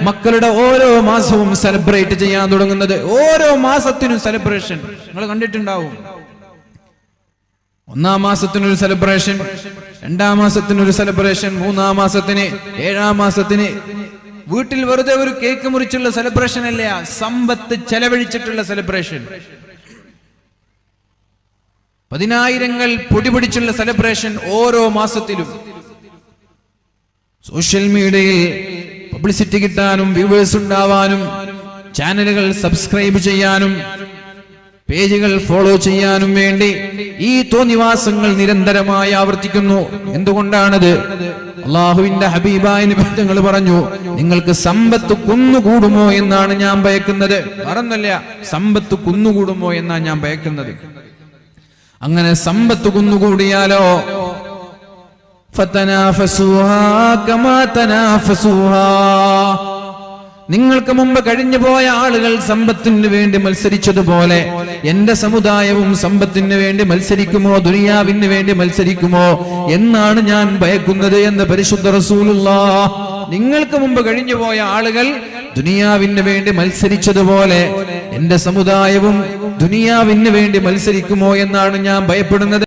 മക്കളുടെ ഓരോ മാസവും സെലിബ്രേറ്റ് ചെയ്യാൻ തുടങ്ങുന്നത്. ഓരോ മാസത്തിനും സെലിബ്രേഷൻ നിങ്ങൾ കണ്ടിട്ടുണ്ടാവും. 1-ാം മാസത്തിനൊരു സെലിബ്രേഷൻ, 2-ാം മാസത്തിനൊരു സെലിബ്രേഷൻ, 3-ാം മാസത്തിന്, 7-ാം മാസത്തിന്. വീട്ടിൽ വെറുതെ ഒരു കേക്ക് മുറിച്ചുള്ള സെലിബ്രേഷൻ അല്ല, സമ്പത്ത് ചെലവഴിച്ചിട്ടുള്ള സെലിബ്രേഷൻ. 10000 പൊടി പിടിച്ചുള്ള സെലിബ്രേഷൻ ഓരോ മാസത്തിലും. സോഷ്യൽ മീഡിയയിൽ പബ്ലിസിറ്റി കിട്ടാനും വ്യൂവേഴ്സ് ഉണ്ടാവാനും ചാനലുകൾ സബ്സ്ക്രൈബ് ചെയ്യാനും പേജുകൾ ഫോളോ ചെയ്യാനും വേണ്ടി ഈ തോന്നിവാസങ്ങൾ നിരന്തരമായി ആവർത്തിക്കുന്നു. എന്തുകൊണ്ടാണത്? അള്ളാഹുവിന്റെ ഹബീബായ നബി തങ്ങൾ പറഞ്ഞു, നിങ്ങൾക്ക് സമ്പത്ത് കുന്നുകൂടുമോ എന്നാണ് ഞാൻ ഭയക്കുന്നത്. പറഞ്ഞല്ല, സമ്പത്ത് കുന്നുകൂടുമോ എന്നാണ് ഞാൻ ഭയക്കുന്നത്. അങ്ങനെ സമ്പത്ത് കുന്നുകൂടിയാലോ ഫതനാഫസുഹാ കമാ തനാഫസുഹാ, നിങ്ങൾക്ക് മുമ്പ് കഴിഞ്ഞു പോയ ആളുകൾ സമ്പത്തിന് വേണ്ടി മത്സരിച്ചതുപോലെ എന്റെ സമുദായവും സമ്പത്തിന് വേണ്ടി മത്സരിക്കുമോ, ദുനിയാവിന് വേണ്ടി മത്സരിക്കുമോ എന്നാണ് ഞാൻ ഭയക്കുന്നത് എന്ന് പരിശുദ്ധ റസൂലുള്ളാഹ്. നിങ്ങൾക്ക് മുമ്പ് കഴിഞ്ഞു പോയ ആളുകൾ ദുനിയാവിന് വേണ്ടി മത്സരിച്ചതുപോലെ എന്റെ സമുദായവും ദുനിയാവിന് വേണ്ടി മത്സരിക്കുമോ എന്നാണ് ഞാൻ ഭയപ്പെടുന്നത്.